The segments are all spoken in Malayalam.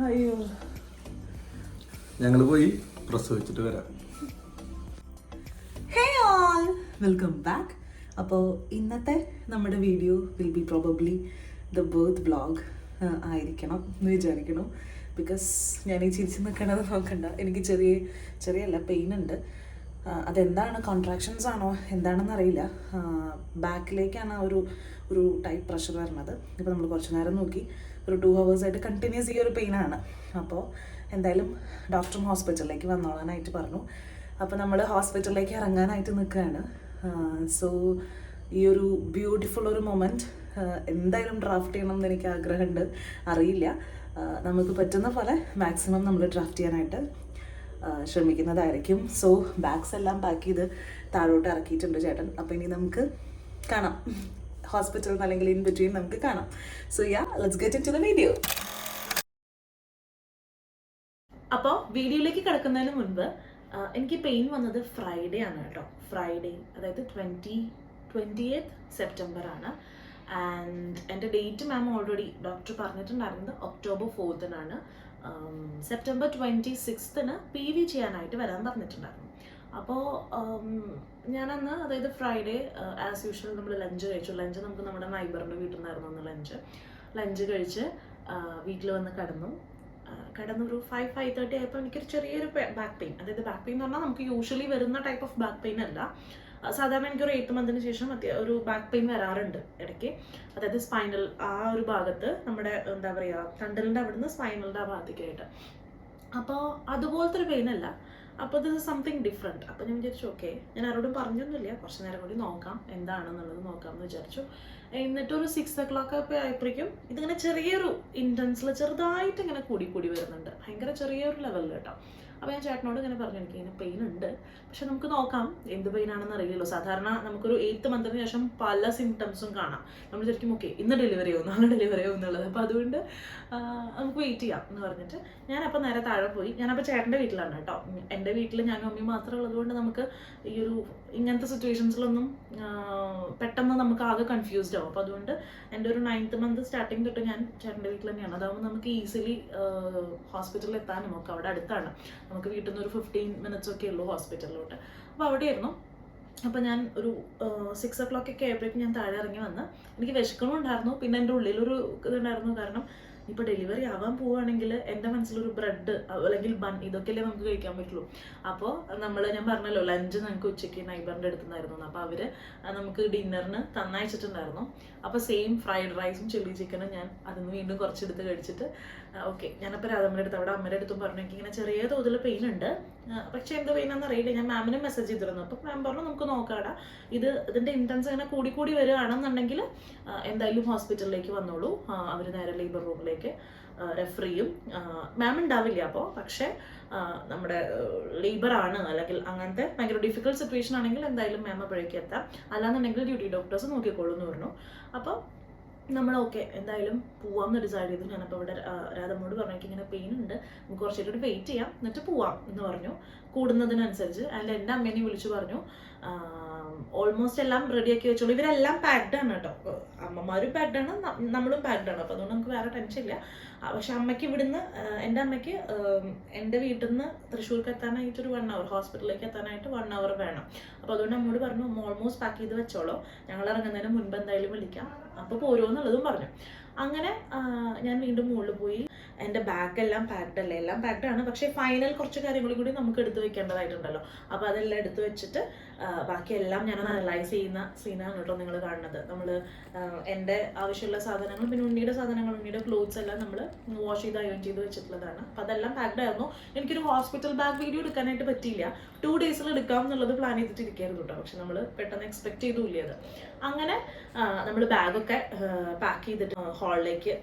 അയ്യോ, ഞങ്ങൾ പോയി പ്രസവിച്ചിട്ട് വരാം. ഹേ ഓൾ, വെൽക്കം ബാക്ക്. അപ്പോൾ ഇന്നത്തെ നമ്മുടെ video will be probably the birth vlog ആയിരിക്കണം എന്ന് വിചാരിക്കണം. ബിക്കോസ് ഞാൻ ഈ ചിരിച്ച് നിൽക്കണത് നോക്കണ്ട, എനിക്ക് ചെറിയല്ല പെയിൻ ഉണ്ട്. അതെന്താണ്, കോൺട്രാക്ഷൻസ് ആണോ എന്താണെന്ന് അറിയില്ല. ബാക്കിലേക്കാണ് ഒരു ടൈറ്റ് പ്രഷർ വരുന്നത്. ഇപ്പോൾ നമ്മൾ കുറച്ച് നേരം നോക്കി, ഒരു 2 hours ആയിട്ട് കണ്ടിന്യൂസ് ഈ ഒരു പെയിനാണ്. അപ്പോൾ എന്തായാലും ഡോക്ടറും ഹോസ്പിറ്റലിലേക്ക് വന്നോളാനായിട്ട് പറഞ്ഞു. അപ്പോൾ നമ്മൾ ഹോസ്പിറ്റലിലേക്ക് ഇറങ്ങാനായിട്ട് നിൽക്കുകയാണ്. സോ ഈ ഒരു ബ്യൂട്ടിഫുൾ ഒരു മൊമെൻറ്റ് എന്തായാലും ഡ്രാഫ്റ്റ് ചെയ്യണം എന്ന് എനിക്ക് ആഗ്രഹമുണ്ട്. അറിയില്ല, നമുക്ക് പറ്റുന്ന പോലെ മാക്സിമം നമ്മൾ ഡ്രാഫ്റ്റ് ചെയ്യാനായിട്ട് ശ്രമിക്കുന്നതായിരിക്കും. സോ ബാഗ്സ് എല്ലാം പാക്ക് ചെയ്ത് താഴോട്ട് ഇറക്കിയിട്ടുണ്ട് ചേട്ടൻ. അപ്പോൾ ഇനി നമുക്ക് കാണാം, ഹോസ്പിറ്റലിൽ അല്ലെങ്കിൽ ഇൻ ബിറ്റ്വീൻ നമുക്ക് കാണാം. So yeah, let's get into the video. അപ്പോൾ വീഡിയോയിലേക്ക് കിടക്കുന്നതിന് മുൻപ് എനിക്ക് പെയിൻ വന്നത് ഫ്രൈഡേ ആണ് കേട്ടോ. ഫ്രൈഡേ, അതായത് 28th September ആണ്. ആൻഡ് എൻ്റെ ഡേറ്റ് മാം ഓൾറെഡി ഡോക്ടർ പറഞ്ഞിട്ടുണ്ടായിരുന്നത് October 4th September 26th PV ചെയ്യാനായിട്ട് വരാൻ പറഞ്ഞിട്ടുണ്ടായിരുന്നു. അപ്പോൾ ഞാനന്ന്, അതായത് ഫ്രൈഡേ ആസ് യൂഷ്വൽ നമ്മൾ ലഞ്ച് കഴിച്ചു. ലഞ്ച് നമുക്ക് നമ്മുടെ നൈബറിൻ്റെ വീട്ടിൽ നിന്നായിരുന്നു അന്ന് ലഞ്ച് കഴിച്ച് വീട്ടിൽ വന്ന് കിടന്നൊരു 5:30 ആയപ്പോൾ എനിക്കൊരു ചെറിയൊരു ബാക്ക് പെയിൻ. അതായത് ബാക്ക് പെയിൻ എന്ന് പറഞ്ഞാൽ നമുക്ക് യൂഷ്വലി വരുന്ന ടൈപ്പ് ഓഫ് ബാക്ക് പെയിൻ അല്ല. സാധാരണ എനിക്കൊരു 8th month ശേഷം ഒരു ബാക്ക് പെയിൻ വരാറുണ്ട് ഇടയ്ക്ക്. അതായത് സ്പൈനൽ ആ ഒരു ഭാഗത്ത്, നമ്മുടെ എന്താ പറയുക, തണ്ടലിൻ്റെ അവിടുന്ന് സ്പൈനലിൻ്റെ ആ ഭാഗത്തേക്കായിട്ട്. അപ്പോൾ അതുപോലത്തെ ഒരു പെയിൻ അല്ല. അപ്പോൾ ദിസ് ഇസ് സംതിങ് ഡിഫറെൻറ്റ്. അപ്പോൾ ഞാൻ വിചാരിച്ചു ഓക്കെ, ഞാൻ ആരോടും പറഞ്ഞൊന്നുമില്ല, കുറച്ച് നേരം കൂടി നോക്കാം എന്താണെന്നുള്ളത് നോക്കാമെന്ന് വിചാരിച്ചു. എന്നിട്ടൊരു 6 o'clock ആയപ്പോഴേക്കും ഇതിങ്ങനെ ചെറിയൊരു ഇൻറ്റൻസിൽ ചെറുതായിട്ട് ഇങ്ങനെ കൂടി വരുന്നുണ്ട്. ഭയങ്കര ചെറിയൊരു ലെവലിൽ കേട്ടോ. അപ്പോൾ ഞാൻ ചേട്ടനോട് ഇങ്ങനെ പറഞ്ഞു, എനിക്ക് ഇങ്ങനെ പെയിൻ ഉണ്ട്, പക്ഷെ നമുക്ക് നോക്കാം, എന്ത് പെയിൻ ആണെന്ന് അറിയില്ലല്ലോ. സാധാരണ നമുക്കൊരു 8th month ശേഷം പല സിംറ്റംസും കാണാം. നമ്മൾ ശരിക്കും ഓക്കെ ഇന്ന് ഡെലിവറി ആവും, നാളെ ഡെലിവറി ആവും എന്നുള്ളത്. അപ്പോൾ അതുകൊണ്ട് നമുക്ക് വെയിറ്റ് ചെയ്യാം എന്ന് പറഞ്ഞിട്ട് ഞാനപ്പോൾ നേരെ താഴെ പോയി. ഞാനപ്പോൾ ചേട്ടൻ്റെ വീട്ടിലാണ് കേട്ടോ. എൻ്റെ വീട്ടിൽ ഞാനും അമ്മയും മാത്രമേ ഉള്ളതുകൊണ്ട് നമുക്ക് ഈ ഒരു ഇങ്ങനത്തെ സിറ്റുവേഷൻസിലൊന്നും പെട്ടെന്ന് നമുക്ക് ആകെ കൺഫ്യൂസ്ഡ് ആവും. അപ്പോൾ അതുകൊണ്ട് എൻ്റെ ഒരു 9th month സ്റ്റാർട്ടിങ് തൊട്ട് ഞാൻ ചേട്ടൻ്റെ വീട്ടിൽ തന്നെയാണ്. അതാകുമ്പോൾ നമുക്ക് ഈസിലി ഹോസ്പിറ്റലിൽ എത്താനും ഒക്കെ അവിടെ അടുത്താണ്. നമുക്ക് വീട്ടിൽ നിന്ന് ഒരു 15 minutes ഒക്കെ ഉള്ളൂ ഹോസ്പിറ്റലിലോട്ട്. അപ്പോൾ അവിടെയായിരുന്നു. അപ്പോൾ ഞാൻ ഒരു 6 o'clock ആയപ്പോഴേക്കും ഞാൻ താഴെ ഇറങ്ങി വന്ന്, എനിക്ക് വിശക്കണമുണ്ടായിരുന്നു. പിന്നെ എൻ്റെ ഉള്ളിലൊരു ഇതുണ്ടായിരുന്നു, കാരണം ഇപ്പോൾ ഡെലിവറി ആവാൻ പോവുകയാണെങ്കിൽ എൻ്റെ മനസ്സിലൊരു ബ്രെഡ് അല്ലെങ്കിൽ ബൺ ഇതൊക്കെയല്ലേ നമുക്ക് കഴിക്കാൻ പറ്റുള്ളൂ. അപ്പോൾ ഞാൻ പറഞ്ഞല്ലോ ലഞ്ച് ഞങ്ങൾക്ക് ഉച്ചയ്ക്ക് നൈബറിൻ്റെ അടുത്തുനിന്നായിരുന്നു. അപ്പോൾ അവർ നമുക്ക് ഡിന്നറിന് തന്നയച്ചിട്ടുണ്ടായിരുന്നു. അപ്പോൾ സെയിം ഫ്രൈഡ് റൈസും ചില്ലി ചിക്കനും ഞാൻ അതിന് വീണ്ടും കുറച്ചെടുത്ത് കഴിച്ചിട്ട് ഓക്കെ, ഞാനപ്പോൾ രാധമ്മയുടെ അടുത്ത്, അവിടെ അമ്മയുടെ അടുത്തും പറഞ്ഞു എനിക്ക് ഇങ്ങനെ ചെറിയ തോതിൽ പെയിൻ ഉണ്ട്, പക്ഷേ എന്ത് പെയിനാണെന്ന് അറിയില്ല. ഞാൻ മാമിനും മെസ്സേജ് ചെയ്തിരുന്നു. അപ്പോൾ മാം പറഞ്ഞു നമുക്ക് നോക്കാടാ, ഇതിൻ്റെ ഇൻറ്റൻസ് ഇങ്ങനെ കൂടി വരികയാണെന്നുണ്ടെങ്കിൽ എന്തായാലും ഹോസ്പിറ്റലിലേക്ക് വന്നോളൂ, അവർ നേരെ ലേബർ റൂമിലേക്ക് റെഫർ ചെയ്യും. മാം ഉണ്ടാവില്ല അപ്പോൾ, പക്ഷേ നമ്മുടെ ലേബറാണ് അല്ലെങ്കിൽ അങ്ങനത്തെ ഭയങ്കര ഡിഫിക്കൽട്ട് സിറ്റുവേഷൻ ആണെങ്കിൽ എന്തായാലും മാം അപ്പോഴേക്ക് എത്താം, അല്ലാന്നുണ്ടെങ്കിൽ ഡ്യൂട്ടി ഡോക്ടേഴ്സ് നോക്കിക്കോളൂ എന്ന് പറഞ്ഞു. അപ്പോൾ നമ്മൾ ഓക്കെ എന്തായാലും പോവാമെന്ന് ഡിസൈഡ് ചെയ്തു. ഞാനപ്പോൾ ഇവിടെ രാധമ്മോട് പറഞ്ഞു എനിക്ക് ഇങ്ങനെ പെയിൻ ഉണ്ട്, നമുക്ക് കുറച്ചേരം വെയിറ്റ് ചെയ്യാം എന്നിട്ട് പോവാം എന്ന് പറഞ്ഞു കൂടുന്നതിനനുസരിച്ച്. അതിൽ എൻ്റെ അമ്മേനെ വിളിച്ചു പറഞ്ഞു ഓൾമോസ്റ്റ് എല്ലാം റെഡിയാക്കി വെച്ചോളൂ. ഇവരെല്ലാം പാക്ഡ് ആണ് കേട്ടോ, അമ്മമാരും പാക്ഡ് ആണ്, നമ്മളും പാക്ഡ് ആണ്. അപ്പോൾ അതുകൊണ്ട് നമുക്ക് വേറെ ടെൻഷൻ ഇല്ല. പക്ഷെ അമ്മയ്ക്ക് ഇവിടുന്ന്, എൻ്റെ അമ്മയ്ക്ക് എൻ്റെ വീട്ടിൽ നിന്ന് തൃശ്ശൂർക്ക് എത്താനായിട്ടൊരു 1 hour, ഹോസ്പിറ്റലിലേക്ക് എത്താനായിട്ട് 1 hour വേണം. അപ്പോൾ അതുകൊണ്ട് അമ്മോട് പറഞ്ഞു ഓൾമോസ്റ്റ് പാക്ക് ചെയ്ത് വെച്ചോളൂ, ഞങ്ങൾ ഇറങ്ങുന്നതിന് മുൻപ് എന്തായാലും വിളിക്കാം, അപ്പോൾ പോരുമോ എന്നുള്ളതും പറഞ്ഞു. അങ്ങനെ ഞാൻ വീണ്ടും മുകളിൽ പോയി. എൻ്റെ ബാഗെല്ലാം പാക്ഡ് അല്ലേ, എല്ലാം പാക്ഡ് ആണ്, പക്ഷേ ഫൈനൽ കുറച്ച് കാര്യങ്ങളും കൂടി നമുക്ക് എടുത്ത് വെക്കേണ്ടതായിട്ടുണ്ടല്ലോ. അപ്പോൾ അതെല്ലാം എടുത്ത് വെച്ചിട്ട് ബാക്കിയെല്ലാം ഞാൻ അനലൈസ് ചെയ്യുന്ന സീനാണ് കേട്ടോ നിങ്ങൾ കാണുന്നത്. നമ്മൾ എൻ്റെ ആവശ്യമുള്ള സാധനങ്ങൾ, പിന്നെ ഉണ്ണിയുടെ സാധനങ്ങൾ, ഉണ്ണിയുടെ ക്ലോത്ത്സ് എല്ലാം നമ്മൾ വാഷ് ചെയ്ത് അയൺ ചെയ്ത് വെച്ചിട്ടുള്ളതാണ്. അപ്പോൾ അതെല്ലാം പാക്ഡ് ആയിരുന്നു. എനിക്കൊരു ഹോസ്പിറ്റൽ ബാഗ് വീഡിയോ എടുക്കാനായിട്ട് പറ്റിയില്ല, 2 days എടുക്കാം എന്നുള്ളത് പ്ലാൻ ചെയ്തിട്ടിരിക്കുകയായിരുന്നു കേട്ടോ. പക്ഷെ നമ്മൾ പെട്ടെന്ന് എക്സ്പെക്ട് ചെയ്തില്ല അത്. അങ്ങനെ നമ്മൾ ബാഗൊക്കെ പാക്ക് ചെയ്തിട്ട്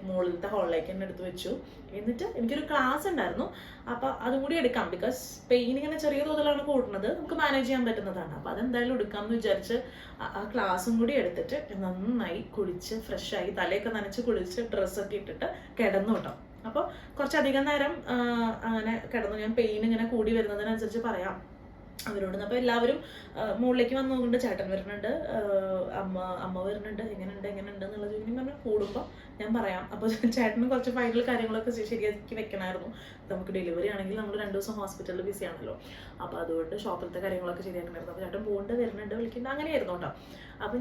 മുകളിലത്തെ ഹാളിലേക്ക് തന്നെ എടുത്ത് വെച്ചു. എന്നിട്ട് എനിക്കൊരു ക്ലാസ് ഉണ്ടായിരുന്നു, അപ്പോൾ അതും കൂടി എടുക്കാം. ബിക്കോസ് പെയിൻ ഇങ്ങനെ ചെറിയ തോതിലാണ് കൂടുന്നത്, നമുക്ക് മാനേജ് ചെയ്യാൻ പറ്റുന്നതാണ്. അപ്പോൾ അതെന്തായാലും എടുക്കാമെന്ന് വിചാരിച്ച് ആ ക്ലാസ്സും കൂടി എടുത്തിട്ട് നന്നായി കുളിച്ച് ഫ്രഷായി, തലയൊക്കെ നനച്ച് കുളിച്ച് ഡ്രസ്സൊക്കെ ഇട്ടിട്ട് കിടന്നു കേട്ടോ. അപ്പോൾ കുറച്ചധികം നേരം അങ്ങനെ കിടന്നു. ഞാൻ പെയിൻ ഇങ്ങനെ കൂടി വരുന്നതിനനുസരിച്ച് പറയാം അവരോട്. അപ്പോൾ എല്ലാവരും മുകളിലേക്ക് വന്നുകൊണ്ട് ചേട്ടൻ വരുന്നുണ്ട്, അമ്മ അമ്മ വരുന്നുണ്ട്, എങ്ങനെയുണ്ട് എന്നുള്ളത് ചോദിക്കും. പറഞ്ഞാൽ കൂടുമ്പോൾ ഞാൻ പറയാം. അപ്പോൾ ചേട്ടനും കുറച്ച് ഫൈനൽ കാര്യങ്ങളൊക്കെ ശരിയാക്കി വെക്കണമായിരുന്നു. നമുക്ക് ഡെലിവറി ആണെങ്കിൽ നമ്മൾ 2 ദിവസം ഹോസ്പിറ്റലിൽ ബിസി ആണല്ലോ. അപ്പോൾ അതുകൊണ്ട് ഷോപ്പിലത്തെ കാര്യങ്ങളൊക്കെ ശരിയാക്കണമായിരുന്നു. അപ്പോൾ ചേട്ടൻ പോകുന്നുണ്ട്, വരുന്നുണ്ട്, വിളിക്കുന്നത് അങ്ങനെയായിരുന്നു കേട്ടോ. അപ്പോൾ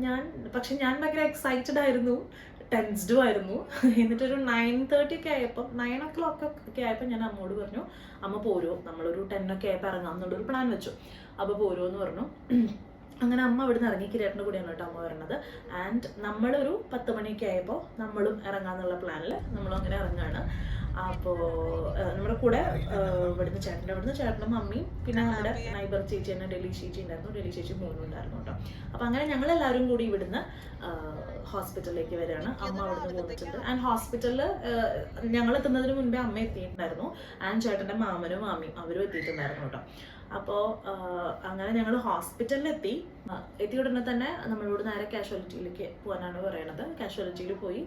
പക്ഷെ ഞാൻ ഭയങ്കര എക്സൈറ്റഡ് ആയിരുന്നു, ടെൻസ്ഡും ആയിരുന്നു. എന്നിട്ടൊരു 9:30 ഒക്കെ ആയപ്പോൾ 9 o'clock ഒക്കെ ആയപ്പോൾ ഞാൻ അമ്മോട് പറഞ്ഞു, അമ്മ പോരുമോ, നമ്മളൊരു 10 ഒക്കെ ആയപ്പോൾ ഇറങ്ങാം എന്നുള്ളൊരു പ്ലാൻ വെച്ചു. അപ്പോൾ പോരുമോ എന്ന് പറഞ്ഞു. അങ്ങനെ അമ്മ ഇവിടെ നിന്ന് ഇറങ്ങി. കിരീട്ടിൻ്റെ കൂടെയാണ് കേട്ടോ അമ്മ വരുന്നത്. ആൻഡ് നമ്മളൊരു 10 മണിയൊക്കെ ആയപ്പോൾ നമ്മളും ഇറങ്ങാന്നുള്ള പ്ലാനിൽ നമ്മളും അങ്ങനെ ഇറങ്ങുകയാണ്. അപ്പോൾ നമ്മുടെ കൂടെ ഇവിടുന്ന് ചേട്ടനും മമ്മിയും പിന്നെ നമ്മുടെ നൈബർ ചേച്ചി തന്നെ ഡൽഹി ചേച്ചി ഉണ്ടായിരുന്നു, ഡൽഹി ചേച്ചി മോനും ഉണ്ടായിരുന്നു കേട്ടോ. അപ്പോൾ അങ്ങനെ ഞങ്ങളെല്ലാവരും കൂടി ഇവിടുന്ന് ഹോസ്പിറ്റലിലേക്ക് വരികയാണ്. അമ്മ അവിടുന്ന് പോന്നിട്ടുണ്ട്. ആൻഡ് ഹോസ്പിറ്റലിൽ ഞങ്ങൾ എത്തുന്നതിന് മുൻപേ അമ്മ എത്തിയിട്ടുണ്ടായിരുന്നു. ആൻഡ് ചേട്ടൻ്റെ മാമനും മാമിയും അവരും എത്തിയിട്ടുണ്ടായിരുന്നു കേട്ടോ. അപ്പോൾ അങ്ങനെ ഞങ്ങൾ ഹോസ്പിറ്റലിൽ എത്തിയ ഉടനെ തന്നെ നമ്മളോട് നേരെ കാഷ്വാലിറ്റിയിലേക്ക് പോകാനാണ് പറയണത്. കാഷ്വാലിറ്റിയിൽ പോയി.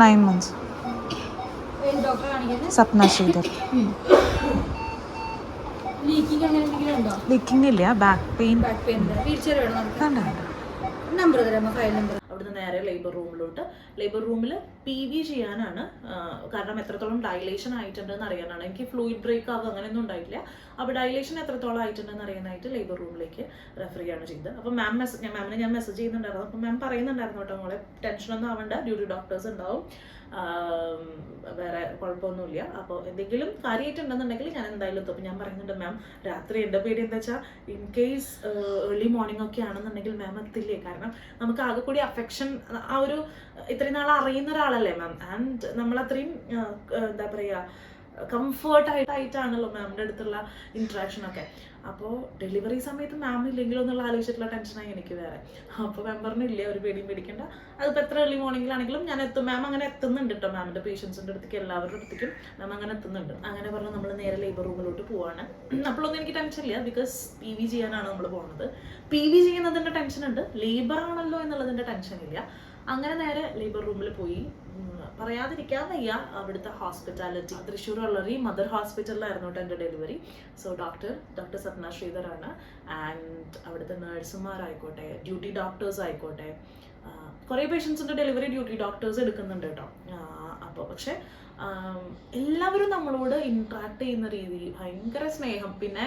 9 months. സപ്ന ശ്രീധർ. ലീക്കിംഗ് ഇല്ല, ബാക്ക് പെയിൻ. അവിടുന്ന് നേരെ ലേബർ റൂമിലോട്ട്. ലേബർ റൂമിൽ PV ചെയ്യാനാണ്. കാരണം എത്രത്തോളം ഡൈലേഷൻ ആയിട്ടുണ്ടെന്ന് അറിയാനാണ്. എനിക്ക് ഫ്ലൂയിഡ് ബ്രേക്ക് ആവുക അങ്ങനെയൊന്നും ഉണ്ടായിട്ടില്ല. അപ്പോൾ ഡൈലേഷൻ എത്രത്തോളം ആയിട്ടുണ്ടെന്ന് അറിയാനായിട്ട് ലേബർ റൂമിലേക്ക് റെഫർ ചെയ്യാണ് ചെയ്തത്. അപ്പോൾ മാമിനെ ഞാൻ മെസ്സേജ് ചെയ്യുന്നുണ്ടായിരുന്നു. അപ്പോൾ മാം പറയുന്നുണ്ടായിരുന്നു കേട്ടോ, മോളെ ടെൻഷനൊന്നും ആവണ്ട, ഡ്യൂട്ടി ഡോക്ടേഴ്സ് ഉണ്ടാവും, വേറെ കുഴപ്പമൊന്നുമില്ല. അപ്പോൾ എന്തെങ്കിലും കാര്യമായിട്ടുണ്ടെന്നുണ്ടെങ്കിൽ ഞാൻ എന്തായാലും എത്തും. അപ്പോൾ ഞാൻ പറയുന്നുണ്ട്, മാം രാത്രി എൻ്റെ പേടി എന്താ വെച്ചാൽ ഇൻ കേസ് ഏർലി മോർണിംഗ് ഒക്കെ ആണെന്നുണ്ടെങ്കിൽ മാം എത്തില്ലേ, കാരണം നമുക്ക് ആകെ കൂടി അഫെക്ഷൻ ആ ഒരു ഇത്രയും നാൾ അറിയുന്ന ഒരാളല്ലേ മാം. ആൻഡ് നമ്മളത്രയും എന്താ പറയുക കംഫർട്ടായിട്ടാണല്ലോ മാമിൻ്റെ അടുത്തുള്ള ഇൻട്രാക്ഷനൊക്കെ. അപ്പോൾ ഡെലിവറി സമയത്ത് മാം ഇല്ലെങ്കിലോ എന്നുള്ള ആലോചിച്ചിട്ടുള്ള ടെൻഷനായി എനിക്ക് വേറെ. അപ്പോൾ മാം പറഞ്ഞില്ലേ, ഒരു പേടിയും പേടിക്കേണ്ട, അതിപ്പോൾ എത്ര ഏർലി മോർണിംഗിലാണെങ്കിലും ഞാൻ എത്തും. മാം അങ്ങനെ എത്തുന്നുണ്ട് കേട്ടോ, മാമിൻ്റെ പേഷ്യൻസിൻ്റെ അടുത്തേക്ക് എല്ലാവരുടെ അടുത്തേക്കും മാം അങ്ങനെ എത്തുന്നുണ്ട്. അങ്ങനെ പറഞ്ഞ് നമ്മൾ നേരെ ലേബർ റൂമിലോട്ട് പോവാണ്. അപ്പോഴൊന്നും എനിക്ക് ടെൻഷൻ ഇല്ല, ബിക്കോസ് PV ചെയ്യാനാണ് നമ്മൾ പോകുന്നത്. PV ചെയ്യുന്നതിൻ്റെ ടെൻഷൻ ഉണ്ട്, ലേബർ ആണല്ലോ എന്നുള്ളതിൻ്റെ ടെൻഷൻ ഇല്ല. അങ്ങനെ നേരെ ലേബർ റൂമിൽ പോയി. പറയാതിരിക്കാൻ വയ്യ അവിടുത്തെ ഹോസ്പിറ്റാലിറ്റി. തൃശ്ശൂർ ഉള്ളൊരു മദർ ഹോസ്പിറ്റലിലായിരുന്നു കേട്ടോ എൻ്റെ ഡെലിവറി. സോ ഡോക്ടർ സപ്ന ശ്രീധറാണ്. ആൻഡ് അവിടുത്തെ നേഴ്സുമാരായിക്കോട്ടെ, ഡ്യൂട്ടി ഡോക്ടേഴ്സ് ആയിക്കോട്ടെ, കുറേ പേഷ്യൻസിൻ്റെ ഡെലിവറി ഡ്യൂട്ടി ഡോക്ടേഴ്സ് എടുക്കുന്നുണ്ട് കേട്ടോ. അപ്പോൾ പക്ഷേ എല്ലാവരും നമ്മളോട് ഇൻട്രാക്ട് ചെയ്യുന്ന രീതി ഭയങ്കര സ്നേഹം. പിന്നെ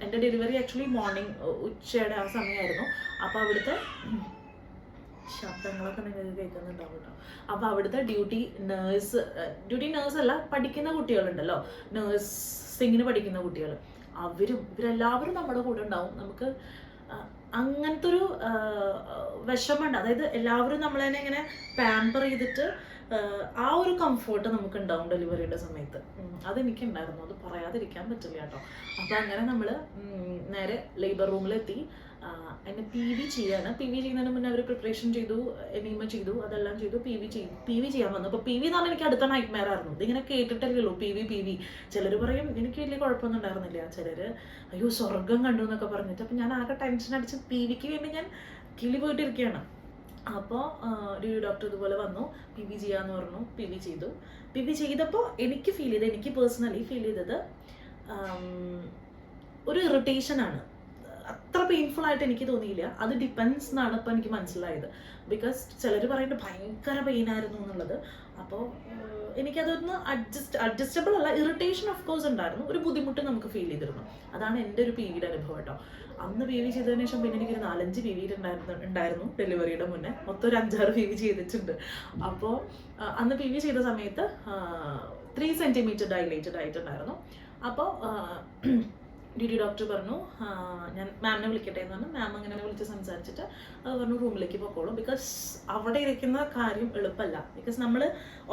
എൻ്റെ ഡെലിവറി ആക്ച്വലി മോർണിംഗ് ഉച്ചയുടെ ആ സമയമായിരുന്നു. അപ്പോൾ അവിടുത്തെ ശബ്ദങ്ങളൊക്കെ നിങ്ങൾക്ക് കേൾക്കുന്നുണ്ടാവും കേട്ടോ. അപ്പോൾ അവിടുത്തെ ഡ്യൂട്ടി നേഴ്സ് അല്ല, പഠിക്കുന്ന കുട്ടികളുണ്ടല്ലോ, നേഴ്സിങ്ങിന് പഠിക്കുന്ന കുട്ടികൾ, ഇവരെല്ലാവരും നമ്മുടെ കൂടെ ഉണ്ടാവും. നമുക്ക് അങ്ങനത്തെ ഒരു വിഷമമുണ്ട്. അതായത് എല്ലാവരും നമ്മളതിനെ ഇങ്ങനെ പാമ്പർ ചെയ്തിട്ട് ആ ഒരു കംഫർട്ട് നമുക്ക് ഉണ്ടാവും ഡെലിവറിയുടെ സമയത്ത്. അതെനിക്കുണ്ടായിരുന്നു, അത് പറയാതിരിക്കാൻ പറ്റില്ല കേട്ടോ. അപ്പോൾ അങ്ങനെ നമ്മൾ നേരെ ലേബർ റൂമിലെത്തി. എന്നെ PV ചെയ്യാണ്. PV ചെയ്യുന്നതിന് മുന്നേ അവർ പ്രിപ്പറേഷൻ ചെയ്തു, എനിമ ചെയ്തു, അതെല്ലാം ചെയ്തു. PV ചെയ്യാൻ വന്നു. അപ്പോൾ PV എന്ന് പറഞ്ഞാൽ എനിക്ക് അടുത്ത നൈറ്റ്മെയർ ആയിരുന്നു. ഇതിങ്ങനെ കേട്ടിട്ടല്ലേ ഉള്ളൂ PV. ചിലർ പറയും എനിക്ക് വലിയ കുഴപ്പമൊന്നും ഉണ്ടായിരുന്നില്ല, ചിലർ അയ്യോ സ്വർഗം കണ്ടു എന്നൊക്കെ പറഞ്ഞിട്ട്. അപ്പോൾ ഞാൻ ആകെ ടെൻഷൻ അടിച്ച് PVക്ക് വേണ്ടി ഞാൻ കിളി പോയിട്ടിരിക്കുകയാണ്. അപ്പോൾ ഡ്യൂട്ടി ഡോക്ടർ ഇതുപോലെ വന്നു, PV ചെയ്യാന്ന് പറഞ്ഞു. PV ചെയ്തു. PV ചെയ്തപ്പോൾ എനിക്ക് പേഴ്സണലി ഫീൽ ചെയ്തത് ഒരു ഇറിറ്റേഷനാണ്. അത്ര പെയിൻഫുൾ ആയിട്ട് എനിക്ക് തോന്നിയില്ല. അത് ഡിപ്പെൻസ് എന്നാണ് ഇപ്പോൾ എനിക്ക് മനസ്സിലായത്. ബിക്കോസ് ചിലർ പറയുന്നത് ഭയങ്കര പെയിൻ ആയിരുന്നു എന്നുള്ളത്. അപ്പോൾ എനിക്കതൊന്ന് അഡ്ജസ്റ്റബിൾ അല്ല, ഇറിറ്റേഷൻ ഓഫ് കോഴ്സ് ഉണ്ടായിരുന്നു, ഒരു ബുദ്ധിമുട്ട് നമുക്ക് ഫീൽ ചെയ്തിരുന്നു. അതാണ് എൻ്റെ ഒരു PVയുടെ അനുഭവം കേട്ടോ. അന്ന് PV ചെയ്തതിന് ശേഷം പിന്നെ എനിക്കൊരു 4-5 PV ഉണ്ടായിരുന്നു ഡെലിവറിയുടെ മുന്നേ. മൊത്തം ഒരു 5-6 PV ചെയ്തിട്ടുണ്ട്. അപ്പോൾ അന്ന് PV ചെയ്ത സമയത്ത് 3 centimeter ഡൈലേറ്റഡ് ആയിട്ടുണ്ടായിരുന്നു. അപ്പോൾ ഡ്യൂട്ടി ഡോക്ടർ പറഞ്ഞു ഞാൻ മാമിനെ വിളിക്കട്ടെ എന്ന് പറഞ്ഞു. മാം അങ്ങനെ വിളിച്ച് സംസാരിച്ചിട്ട് പറഞ്ഞു റൂമിലേക്ക് പോയിക്കോളൂ. ബിക്കോസ് അവിടെ ഇരിക്കുന്ന കാര്യം എളുപ്പമല്ല. ബിക്കോസ് നമ്മൾ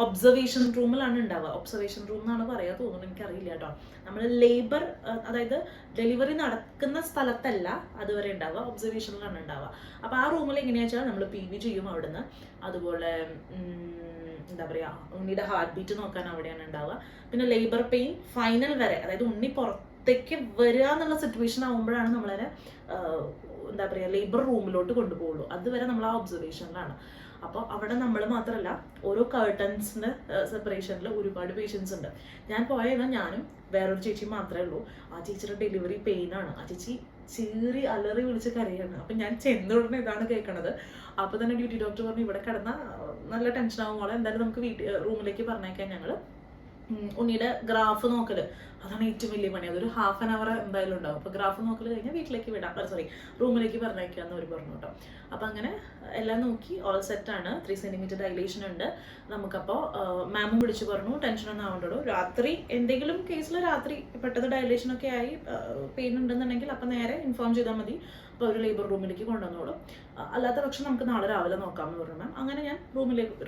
ഒബ്സർവേഷൻ റൂമിലാണ് ഉണ്ടാവുക. ഒബ്സർവേഷൻ റൂം എന്നാണ് പറയാൻ തോന്നുന്നു, എനിക്കറിയില്ല കേട്ടോ. നമ്മൾ ലേബർ അതായത് ഡെലിവറി നടക്കുന്ന സ്ഥലത്തല്ല അതുവരെ ഉണ്ടാവുക, ഒബ്സർവേഷനിലാണ് ഉണ്ടാവുക. അപ്പോൾ ആ റൂമിൽ എങ്ങനെയാണെന്ന് വെച്ചാൽ നമ്മൾ PV ചെയ്യും അവിടുന്ന്. അതുപോലെ എന്താ പറയുക, ഉണ്ണിയുടെ ഹാർട്ട് ബീറ്റ് നോക്കാൻ അവിടെയാണ് ഉണ്ടാവുക. പിന്നെ ലേബർ പെയിൻ ഫൈനൽ വരെ, അതായത് ഉണ്ണി പുറത്തേക്ക് വരിക എന്നുള്ള സിറ്റുവേഷൻ ആകുമ്പോഴാണ് നമ്മളതിനെ എന്താ പറയുക ലേബർ റൂമിലോട്ട് കൊണ്ടുപോകുള്ളൂ. അതുവരെ നമ്മൾ ആ ഒബ്സർവേഷനിലാണ്. അപ്പോൾ അവിടെ നമ്മൾ മാത്രമല്ല, ഓരോ കർട്ടൻസിൻ്റെ സെപ്പറേഷനിൽ ഒരുപാട് പേഷ്യൻസ് ഉണ്ട്. ഞാൻ പോയത് ഞാനും വേറൊരു ചേച്ചി മാത്രമേ ഉള്ളൂ. ആ ചേച്ചിയുടെ ഡെലിവറി പെയിനാണ്. ആ ചേച്ചി ചീറി അലറി വിളിച്ച് കരയാണ്. അപ്പം ഞാൻ ചെന്ന ഉടനെ ഇതാണ് കേൾക്കണത്. അപ്പോൾ തന്നെ ഡ്യൂട്ടി ഡോക്ടർ പറഞ്ഞു ഇവിടെ കിടന്ന നല്ല ടെൻഷനാവും മോളെ, എന്തായാലും നമുക്ക് റൂമിലേക്ക് പറഞ്ഞേക്കാൻ. ഞങ്ങൾ ഉണ്ണിയുടെ ഗ്രാഫ് നോക്കല് അതാണ് ഏറ്റവും വലിയ പണി. അതൊരു ഹാഫ് ആൻ അവർ എന്തായാലും ഉണ്ടാവും. അപ്പോൾ ഗ്രാഫ് നോക്കൽ കഴിഞ്ഞാൽ വീട്ടിലേക്ക് വിടാം, റൂമിലേക്ക് പറഞ്ഞേക്കാന്ന് അവർ പറഞ്ഞു കേട്ടോ. അപ്പം അങ്ങനെ എല്ലാം നോക്കി ഓൾ സെറ്റാണ്. 3 സെൻറ്റിമീറ്റർ ഡൈലേഷൻ ഉണ്ട്. നമുക്കപ്പോൾ മാമും വിളിച്ചു പറഞ്ഞു ടെൻഷനൊന്നും ആവണ്ടോ, രാത്രി എന്തെങ്കിലും കേസിൽ രാത്രി പെട്ടെന്ന് ഡൈലേഷനൊക്കെ ആയി പെയിൻ ഉണ്ടെന്നുണ്ടെങ്കിൽ അപ്പം നേരെ ഇൻഫോം ചെയ്താൽ മതി. അപ്പോൾ അവർ ലേബർ റൂമിലേക്ക് കൊണ്ടുവന്നോളും. അല്ലാത്ത പക്ഷം നമുക്ക് നാളെ രാവിലെ നോക്കാമെന്ന് പറഞ്ഞു മാം. അങ്ങനെ ഞാൻ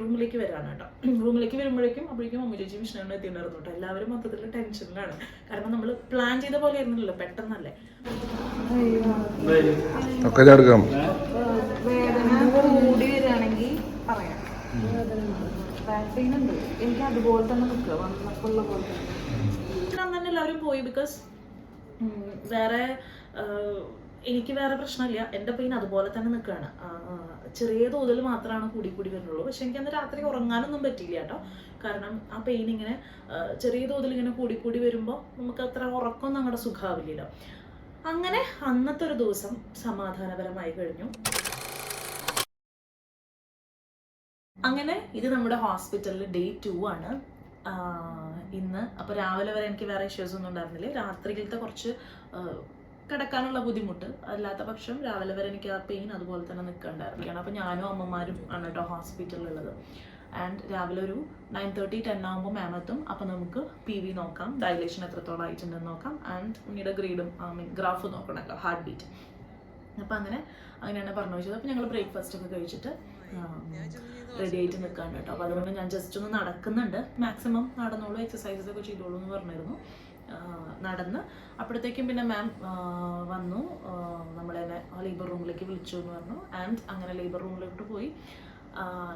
റൂമിലേക്ക് വരാണ് കേട്ടോ. റൂമിലേക്ക് വരുമ്പോഴേക്കും അമ്മ ചേച്ചി വിഷ്ണുവിനെ എത്തിയിട്ടുണ്ടായിരുന്നു കേട്ടോ. എല്ലാവരും മൊത്തത്തിൽ ടെൻഷനിലാണ്. കാരണം നമ്മൾ പ്ലാൻ ചെയ്ത പോലെ ആയിരുന്നല്ലോ, പെട്ടെന്നല്ലേ. വേദന കൂടി വരികയാണെങ്കിൽ പറയാം. ബാക്ക് പെയിൻ ഉണ്ട് എനിക്ക്, അതുപോലെ തന്നെ നിൽക്കുക വന്നപ്പോഴുള്ള പോലെ തന്നെ എല്ലാവരും പോയി. ബിക്കോസ് വേറെ എനിക്ക് വേറെ പ്രശ്നമില്ല, എൻ്റെ പെയിൻ അതുപോലെ തന്നെ നിൽക്കുകയാണ്. ചെറിയ തോതിൽ മാത്രമാണ് കൂടി വരുന്നുള്ളൂ. പക്ഷെ എനിക്കന്ന് രാത്രി ഉറങ്ങാനൊന്നും പറ്റിയില്ല കേട്ടോ. കാരണം ആ പെയിൻ ഇങ്ങനെ ചെറിയ തോതിൽ ഇങ്ങനെ കൂടി വരുമ്പോൾ നമുക്ക് അത്ര ഉറക്കമൊന്നും അങ്ങോട്ട് സുഖാവില്ലല്ലോ. അങ്ങനെ അന്നത്തെ ഒരു ദിവസം സമാധാനപരമായി കഴിഞ്ഞു. അങ്ങനെ ഇത് നമ്മുടെ ഹോസ്പിറ്റലിൽ ഡേ 2 ആണ് ഇന്ന്. അപ്പോൾ രാവിലെ വരെ എനിക്ക് വേറെ ഇഷ്യൂസ് ഒന്നും ഉണ്ടായിരുന്നില്ല. രാത്രിയിലത്തെ കുറച്ച് കിടക്കാനുള്ള ബുദ്ധിമുട്ട്, അല്ലാത്ത പക്ഷം രാവിലെ വരെ എനിക്ക് ആ പെയിൻ അതുപോലെ തന്നെ നിൽക്കണ്ടായിരുന്നു. അപ്പോൾ ഞാനും അമ്മമാരും ആണ് കേട്ടോ ഹോസ്പിറ്റലിലുള്ളത്. ആൻഡ് രാവിലെ ഒരു 9:30 10 ആകുമ്പോൾ മാം എത്തും. അപ്പോൾ നമുക്ക് PV നോക്കാം, ഡൈലേഷൻ എത്രത്തോളം ആയിട്ടുണ്ടെന്ന് നോക്കാം, ആൻഡ് ഉണ്ണിയുടെ ഗ്രാഫ് നോക്കണമല്ലോ, ഹാർട്ട് ബീറ്റ്. അപ്പോൾ അങ്ങനെയാണ് പറഞ്ഞു വെച്ചത്. അപ്പോൾ ഞങ്ങൾ ബ്രേക്ക്ഫാസ്റ്റ് ഒക്കെ കഴിച്ചിട്ട് റെഡി ആയിട്ട് നിൽക്കാൻ കേട്ടോ. അപ്പോൾ അതുകൊണ്ട് ഞാൻ ജസ്റ്റ് ഒന്ന് നടക്കുന്നുണ്ട്. മാക്സിമം നടന്നോളൂ, എക്സസൈസസ് ഒക്കെ ചെയ്തോളൂ എന്ന് പറഞ്ഞിരുന്നു. നടന്ന് അപ്പോഴത്തേക്കും പിന്നെ മാം വന്നു, നമ്മളെ ലേബർ റൂമിലേക്ക് വിളിച്ചു എന്ന് പറഞ്ഞു. ആൻഡ് അങ്ങനെ ലേബർ റൂമിലോട്ട് പോയി.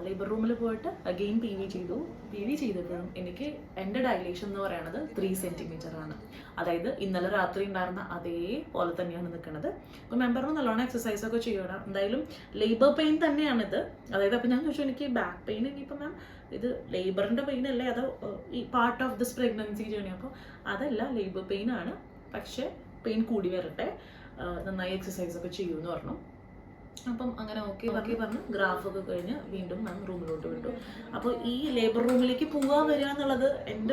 ലേബർ റൂമിൽ പോയിട്ട് അഗെയിൻ PV ചെയ്തു. PV ചെയ്തപ്പോഴും എനിക്ക് എൻ്റെ ഡൈലേഷൻ എന്ന് പറയുന്നത് 3 സെൻറ്റിമീറ്റർ ആണ്. അതായത് ഇന്നലെ രാത്രി ഉണ്ടായിരുന്ന അതേപോലെ തന്നെയാണ് നിൽക്കുന്നത്. അപ്പോൾ മെമ്പറിന് നല്ലോണം എക്സസൈസ് ഒക്കെ ചെയ്യണം. എന്തായാലും ലേബർ പെയിൻ തന്നെയാണിത്. അതായത് അപ്പോൾ ഞാൻ ചോദിച്ചു എനിക്ക് ബാക്ക് പെയിൻ ഇനിയിപ്പോൾ മാം ഇത് ലേബറിൻ്റെ പെയിൻ അല്ലേ, അതോ ഈ part of this pregnancy journey? അപ്പോൾ അതല്ല, ലേബർ പെയിൻ ആണ്. പക്ഷേ പെയിൻ കൂടി വരട്ടെ, നന്നായി എക്സസൈസ് ഒക്കെ ചെയ്യുമെന്ന് പറഞ്ഞു. അപ്പം അങ്ങനെ ഓക്കെ പറഞ്ഞു. ഗ്രാഫൊക്കെ കഴിഞ്ഞ് വീണ്ടും മാം റൂമിലോട്ട് വിട്ടു. അപ്പോൾ ഈ ലേബർ റൂമിലേക്ക് പോകാൻ വരിക എന്നുള്ളത് എൻ്റെ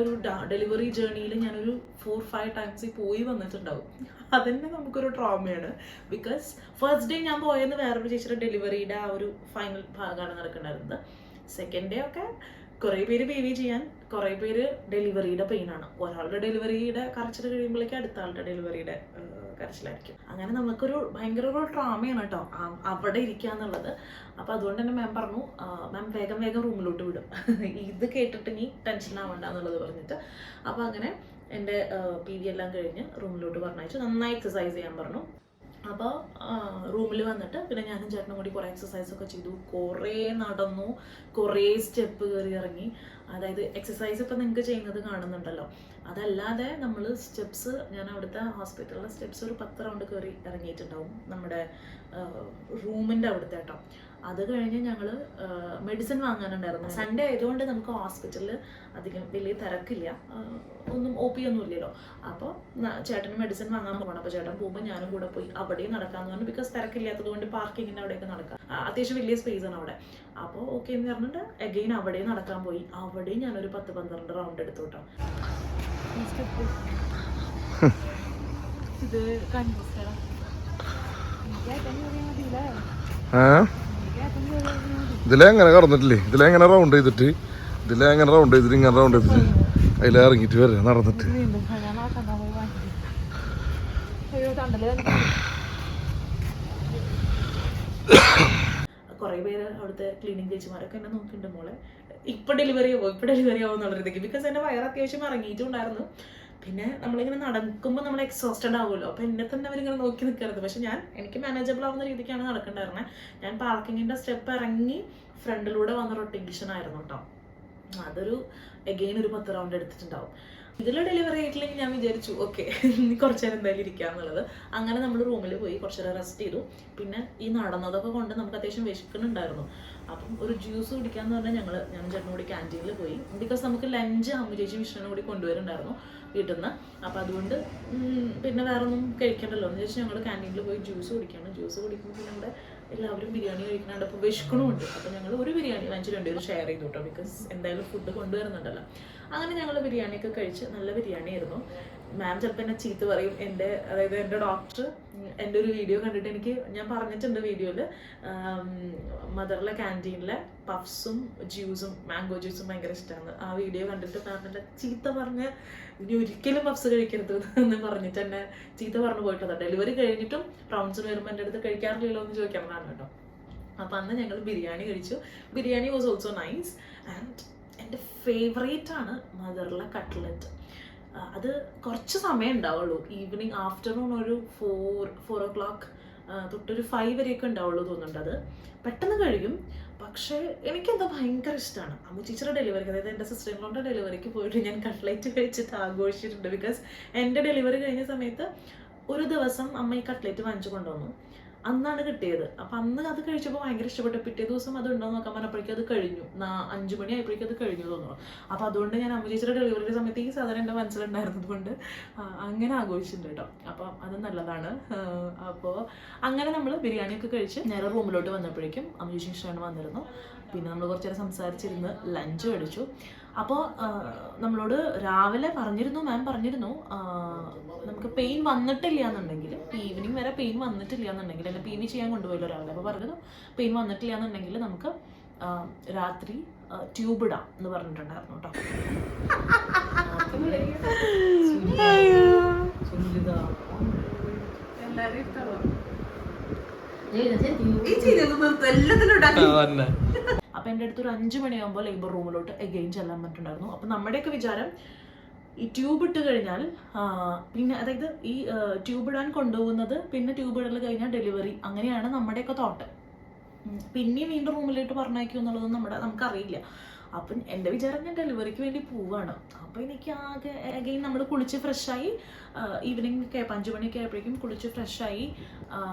ഒരു ഡെലിവറി ജേർണിയിൽ ഞാനൊരു 4-5 ടൈംസ് പോയി വന്നിട്ടുണ്ടാവും. അതന്നെ നമുക്കൊരു ട്രോമയാണ്. ബിക്കോസ് ഫസ്റ്റ് ഡേ ഞാൻ പോയെന്ന് വേറൊരു ചേച്ചിയുടെ ഡെലിവറിയുടെ ആ ഒരു ഫൈനൽ ഭാഗമാണ് നടക്കുന്നുണ്ടായിരുന്നത്. സെക്കൻഡ് ഡേ ഒക്കെ കുറേ പേര് PV ചെയ്യാൻ, കുറേ പേര് ഡെലിവറിയുടെ പെയിനാണ്. ഒരാളുടെ ഡെലിവറിയുടെ കറച്ചിൽ കഴിയുമ്പോഴേക്കും അടുത്ത ആളുടെ ഡെലിവറിയുടെ കരച്ചിലായിരിക്കും. അങ്ങനെ നമുക്കൊരു ഭയങ്കര ഒരു ട്രോമയാണ് കേട്ടോ അവിടെ ഇരിക്കുക എന്നുള്ളത്. അപ്പോൾ അതുകൊണ്ട് തന്നെ മാം പറഞ്ഞു മാം വേഗം റൂമിലോട്ട് വിടും, ഇത് കേട്ടിട്ട് ഇനി ടെൻഷൻ ആവണ്ട എന്നുള്ളത് പറഞ്ഞിട്ട്. അപ്പോൾ അങ്ങനെ എൻ്റെ PV എല്ലാം കഴിഞ്ഞ് റൂമിലോട്ട് പറഞ്ഞയച്ചു. നന്നായി എക്സസൈസ് ചെയ്യാൻ പറഞ്ഞു. അപ്പോൾ റൂമിൽ വന്നിട്ട് പിന്നെ ഞാനും ചേട്ടനും കൂടി കുറേ എക്സസൈസൊക്കെ ചെയ്തു. കുറേ നടന്നു, കുറേ സ്റ്റെപ്പ് കയറി ഇറങ്ങി. അതായത് എക്സസൈസ് ഇപ്പം നിങ്ങൾക്ക് ചെയ്യുന്നത് കാണുന്നുണ്ടല്ലോ, അതല്ലാതെ നമ്മൾ സ്റ്റെപ്സ്, ഞാൻ അവിടുത്തെ ഹോസ്പിറ്റലിലെ സ്റ്റെപ്സ് ഒരു 10 റൗണ്ട് കയറി ഇറങ്ങിയിട്ടുണ്ടാവും നമ്മുടെ റൂമിൻ്റെ അവിടുത്തെ കേട്ടോ. അത് കഴിഞ്ഞ് ഞങ്ങൾ മെഡിസിൻ വാങ്ങാനുണ്ടായിരുന്നു. സൺഡേ ആയതുകൊണ്ട് നമുക്ക് ഹോസ്പിറ്റലിൽ അധികം വലിയ തിരക്കില്ല, ഒന്നും OP ഒന്നും ഇല്ലല്ലോ. അപ്പോൾ ചേട്ടന് മെഡിസിൻ വാങ്ങാൻ പോകണം. അപ്പോൾ ചേട്ടൻ പോകുമ്പോൾ ഞാനും കൂടെ പോയി അവിടെയും നടക്കാമെന്ന് പറഞ്ഞു. ബിക്കോസ് തിരക്കില്ലാത്തത് കൊണ്ട് പാർക്കിങ്ങിൻ്റെ അവിടെയൊക്കെ നടക്കാം, അത്യാവശ്യം വലിയ സ്പേസ് ആണ് അവിടെ. അപ്പോൾ ഓക്കെ എന്ന് പറഞ്ഞിട്ട് അഗെയിൻ അവിടെയും നടക്കാൻ പോയി. അവിടെയും ഞാനൊരു 10-12 റൗണ്ട് എടുത്തു കേട്ടോ. ഇത് ഇതിലെങ്ങനെ കറന്നിട്ടില്ലേ, ഇതിലെങ്ങനെ റൗണ്ട് ചെയ്തിട്ട് ഇങ്ങനെ റൗണ്ട് ചെയ്തിട്ട് അതിലിറങ്ങിയിട്ട് വരെ നടന്നിട്ട്. കുറേ പേര് അവിടുത്തെ ക്ലീനിങ് ചേച്ചിമാരൊക്കെ എന്നെ നോക്കിയിട്ടുണ്ട്, മോളെ ഇപ്പം ഡെലിവറി ആവോ എന്നുള്ളൊരിതൊക്കെ. ബിക്കോസ് എൻ്റെ വയർ അത്യാവശ്യം ഇറങ്ങിയിട്ടുണ്ടായിരുന്നു. പിന്നെ നമ്മളിങ്ങനെ നടക്കുമ്പോൾ നമ്മൾ എക്സോസ്റ്റഡ് ആവുമല്ലോ. അപ്പോൾ എന്നെ തന്നെ അവരിങ്ങനെ നോക്കി നിൽക്കരുത്. പക്ഷെ എനിക്ക് മാനേജബിൾ ആവുന്ന രീതിക്കാണ് നടക്കണ്ടായിരുന്നത്. ഞാൻ പാർക്കിങ്ങിൻ്റെ സ്റ്റെപ്പ് ഇറങ്ങി ഫ്രണ്ടിലൂടെ വന്ന റൊട്ടേഷൻ ആയിരുന്നു കേട്ടോ. അതൊരു അഗെയിൻ ഒരു 10 റൗണ്ട് എടുത്തിട്ടുണ്ടാവും. ഇതിൽ ഡെലിവറി ആയിട്ടില്ലെങ്കിൽ ഞാൻ വിചാരിച്ചു ഓക്കെ കുറച്ചു നേരം എന്തായാലും ഇരിക്കാന്നുള്ളത്. അങ്ങനെ നമ്മൾ റൂമിൽ പോയി കുറച്ചു നേരം റെസ്റ്റ് ചെയ്തു. പിന്നെ ഈ നടന്നതൊക്കെ കൊണ്ട് നമുക്ക് അത്യാവശ്യം വിശക്കുന്നുണ്ടായിരുന്നു. അപ്പം ഒരു ജ്യൂസ് കുടിക്കാന്ന് പറഞ്ഞാൽ ഞാൻ ചേട്ടനും കൂടി ക്യാൻറ്റീനിൽ പോയി. ബിക്കോസ് നമുക്ക് ലഞ്ച് അമ്മു ചേച്ചി വിഷ്ണുവിനും കൂടി കൊണ്ടുവരുന്നുണ്ടായിരുന്നു വീട്ടിൽ നിന്ന്. അപ്പം അതുകൊണ്ട് പിന്നെ വേറെ ഒന്നും കഴിക്കണ്ടല്ലോ എന്ന് വെച്ചാൽ ഞങ്ങൾ ക്യാൻറ്റീനിൽ പോയി ജ്യൂസ് കുടിക്കുകയാണ്. ജ്യൂസ് കുടിക്കുമ്പോൾ ഞങ്ങളുടെ എല്ലാവരും ബിരിയാണി കഴിക്കുന്നുണ്ട്. അപ്പോൾ വിശക്കണമുണ്ട്. അപ്പോൾ ഞങ്ങൾ ഒരു ബിരിയാണി ലഞ്ച് രണ്ടുപേരും ഷെയർ ചെയ്തു കേട്ടോ. ബിക്കോസ് എന്തായാലും ഫുഡ് കൊണ്ടുവരുന്നുണ്ടല്ലോ. അങ്ങനെ ഞങ്ങൾ ബിരിയാണിയൊക്കെ കഴിച്ച് നല്ല ബിരിയാണി ആയിരുന്നു. മാം ചിലപ്പോൾ എന്നെ ചീത്ത പറയും. അതായത് എൻ്റെ ഡോക്ടർ എൻ്റെ ഒരു വീഡിയോ കണ്ടിട്ട് ഞാൻ പറഞ്ഞിട്ടുണ്ട് വീഡിയോയിൽ മദറിലെ ക്യാൻറ്റീനിലെ പഫ്സും ജ്യൂസും മാംഗോ ജ്യൂസും ഭയങ്കര ഇഷ്ടമാണ്. ആ വീഡിയോ കണ്ടിട്ട് മാം എൻ്റെ ചീത്ത പറഞ്ഞ് ഇനി ഒരിക്കലും പഫ്സ് കഴിക്കരുത് എന്ന് പറഞ്ഞിട്ട് എന്നെ ചീത്ത പറഞ്ഞു പോയിട്ടുണ്ട്. ഡെലിവറി കഴിഞ്ഞിട്ടും റൗണ്ട്സിന് വരുമ്പോൾ എൻ്റെ അടുത്ത് കഴിക്കാറില്ലല്ലോ എന്ന് ചോദിക്കാറുണ്ടാണ് കേട്ടോ. അപ്പോൾ അന്ന് ഞങ്ങൾ ബിരിയാണി കഴിച്ചു. Biryani was also nice. And എൻ്റെ ഫേവറേറ്റ് ആണ് മദറിലെ കട്ട്ലറ്റ്. അത് കുറച്ച് സമയം ഉണ്ടാവുള്ളൂ. ഈവനിങ് ആഫ്റ്റർനൂൺ ഒരു 4 o'clock തൊട്ടൊരു 5 വരെയൊക്കെ ഉണ്ടാവുള്ളൂ തോന്നുന്നുണ്ട്. അത് പെട്ടെന്ന് കഴിയും. പക്ഷേ എനിക്കെന്തോ ഭയങ്കര ഇഷ്ടമാണ്. അമ്മു ടീച്ചറുടെ ഡെലിവറിക്ക്, അതായത് എൻ്റെ സിസ്റ്ററിൻ്റെ ഡെലിവറിക്ക് പോയിട്ട് ഞാൻ കട്ട്ലറ്റ് കഴിച്ചിട്ട് ആഘോഷിച്ചിട്ടുണ്ട്. ബിക്കോസ് എൻ്റെ ഡെലിവറി കഴിഞ്ഞ സമയത്ത് ഒരു ദിവസം അമ്മ ഈ കട്ട്ലറ്റ് വാങ്ങിച്ചു കൊണ്ടുവന്നു. അന്നാണ് കിട്ടിയത്. അപ്പം അന്ന് അത് കഴിച്ചപ്പോൾ ഭയങ്കര ഇഷ്ടപ്പെട്ടു. പിറ്റേ ദിവസം അത് ഉണ്ടോ നോക്കാൻ പറഞ്ഞപ്പോഴേക്കും അത് കഴിഞ്ഞു. 5 മണി ആയപ്പോഴേക്കും അത് കഴിഞ്ഞു തോന്നുന്നു. അപ്പോൾ അതുകൊണ്ട് ഞാൻ അമ്മു ചേച്ചിയുടെ ഡെലിവറിയുടെ സമയത്ത് ഈ സാധനം എൻ്റെ മനസ്സിലുണ്ടായിരുന്നത് കൊണ്ട് അങ്ങനെ ആഘോഷിച്ചിട്ടുണ്ട് കേട്ടോ. അപ്പം അത് നല്ലതാണ്. അപ്പോൾ അങ്ങനെ നമ്മൾ ബിരിയാണിയൊക്കെ കഴിച്ച് നേരെ റൂമിലോട്ട് വന്നപ്പോഴേക്കും അമ്മു ചേച്ചി ഇഷ്ടമാണ് വന്നിരുന്നു. പിന്നെ നമ്മൾ കുറച്ച് നേരം സംസാരിച്ചിരുന്ന് ലഞ്ച് കഴിച്ചു. അപ്പോൾ നമ്മളോട് രാവിലെ മാം പറഞ്ഞിരുന്നു നമുക്ക് പെയിൻ വന്നിട്ടില്ല എന്നുണ്ടെങ്കിൽ, ഈവനിങ് വരെ പെയിൻ വന്നിട്ടില്ല എന്നുണ്ടെങ്കിൽ, അല്ല PV ചെയ്യാൻ കൊണ്ടുപോയല്ലോ രാവിലെ. അപ്പോൾ പറഞ്ഞത് പെയിൻ വന്നിട്ടില്ല എന്നുണ്ടെങ്കിൽ നമുക്ക് രാത്രി ട്യൂബ് ഇടാം എന്ന് പറഞ്ഞിട്ടുണ്ടായിരുന്നു കേട്ടോ. അപ്പം എൻ്റെ അടുത്തൊരു 5 മണിയാകുമ്പോൾ ലേബർ റൂമിലോട്ട് എഗെയിൻ ചെല്ലാൻ പറ്റുന്നുണ്ടായിരുന്നു. അപ്പം നമ്മുടെയൊക്കെ വിചാരം ഈ ട്യൂബ് ഇട്ട് കഴിഞ്ഞാൽ പിന്നെ, അതായത് ഈ ട്യൂബ് ഇടാൻ കൊണ്ടുപോകുന്നത് പിന്നെ ട്യൂബ് ഇടൽ കഴിഞ്ഞാൽ ഡെലിവറി, അങ്ങനെയാണ് നമ്മുടെയൊക്കെ തോട്ട്. പിന്നെ വീണ്ടും റൂമിലോട്ട് പറഞ്ഞയക്കും എന്നുള്ളത് നമുക്കറിയില്ല. അപ്പം എൻ്റെ വിചാരം ഞാൻ ഡെലിവറിക്ക് വേണ്ടി പോവുകയാണ്. അപ്പോൾ എനിക്ക് ആകെ അഗെയിൻ നമ്മൾ കുളിച്ച് ഫ്രഷായി ഈവനിങ് ഒക്കെ 5 മണിയൊക്കെ ആയപ്പോഴേക്കും കുളിച്ച് ഫ്രഷായി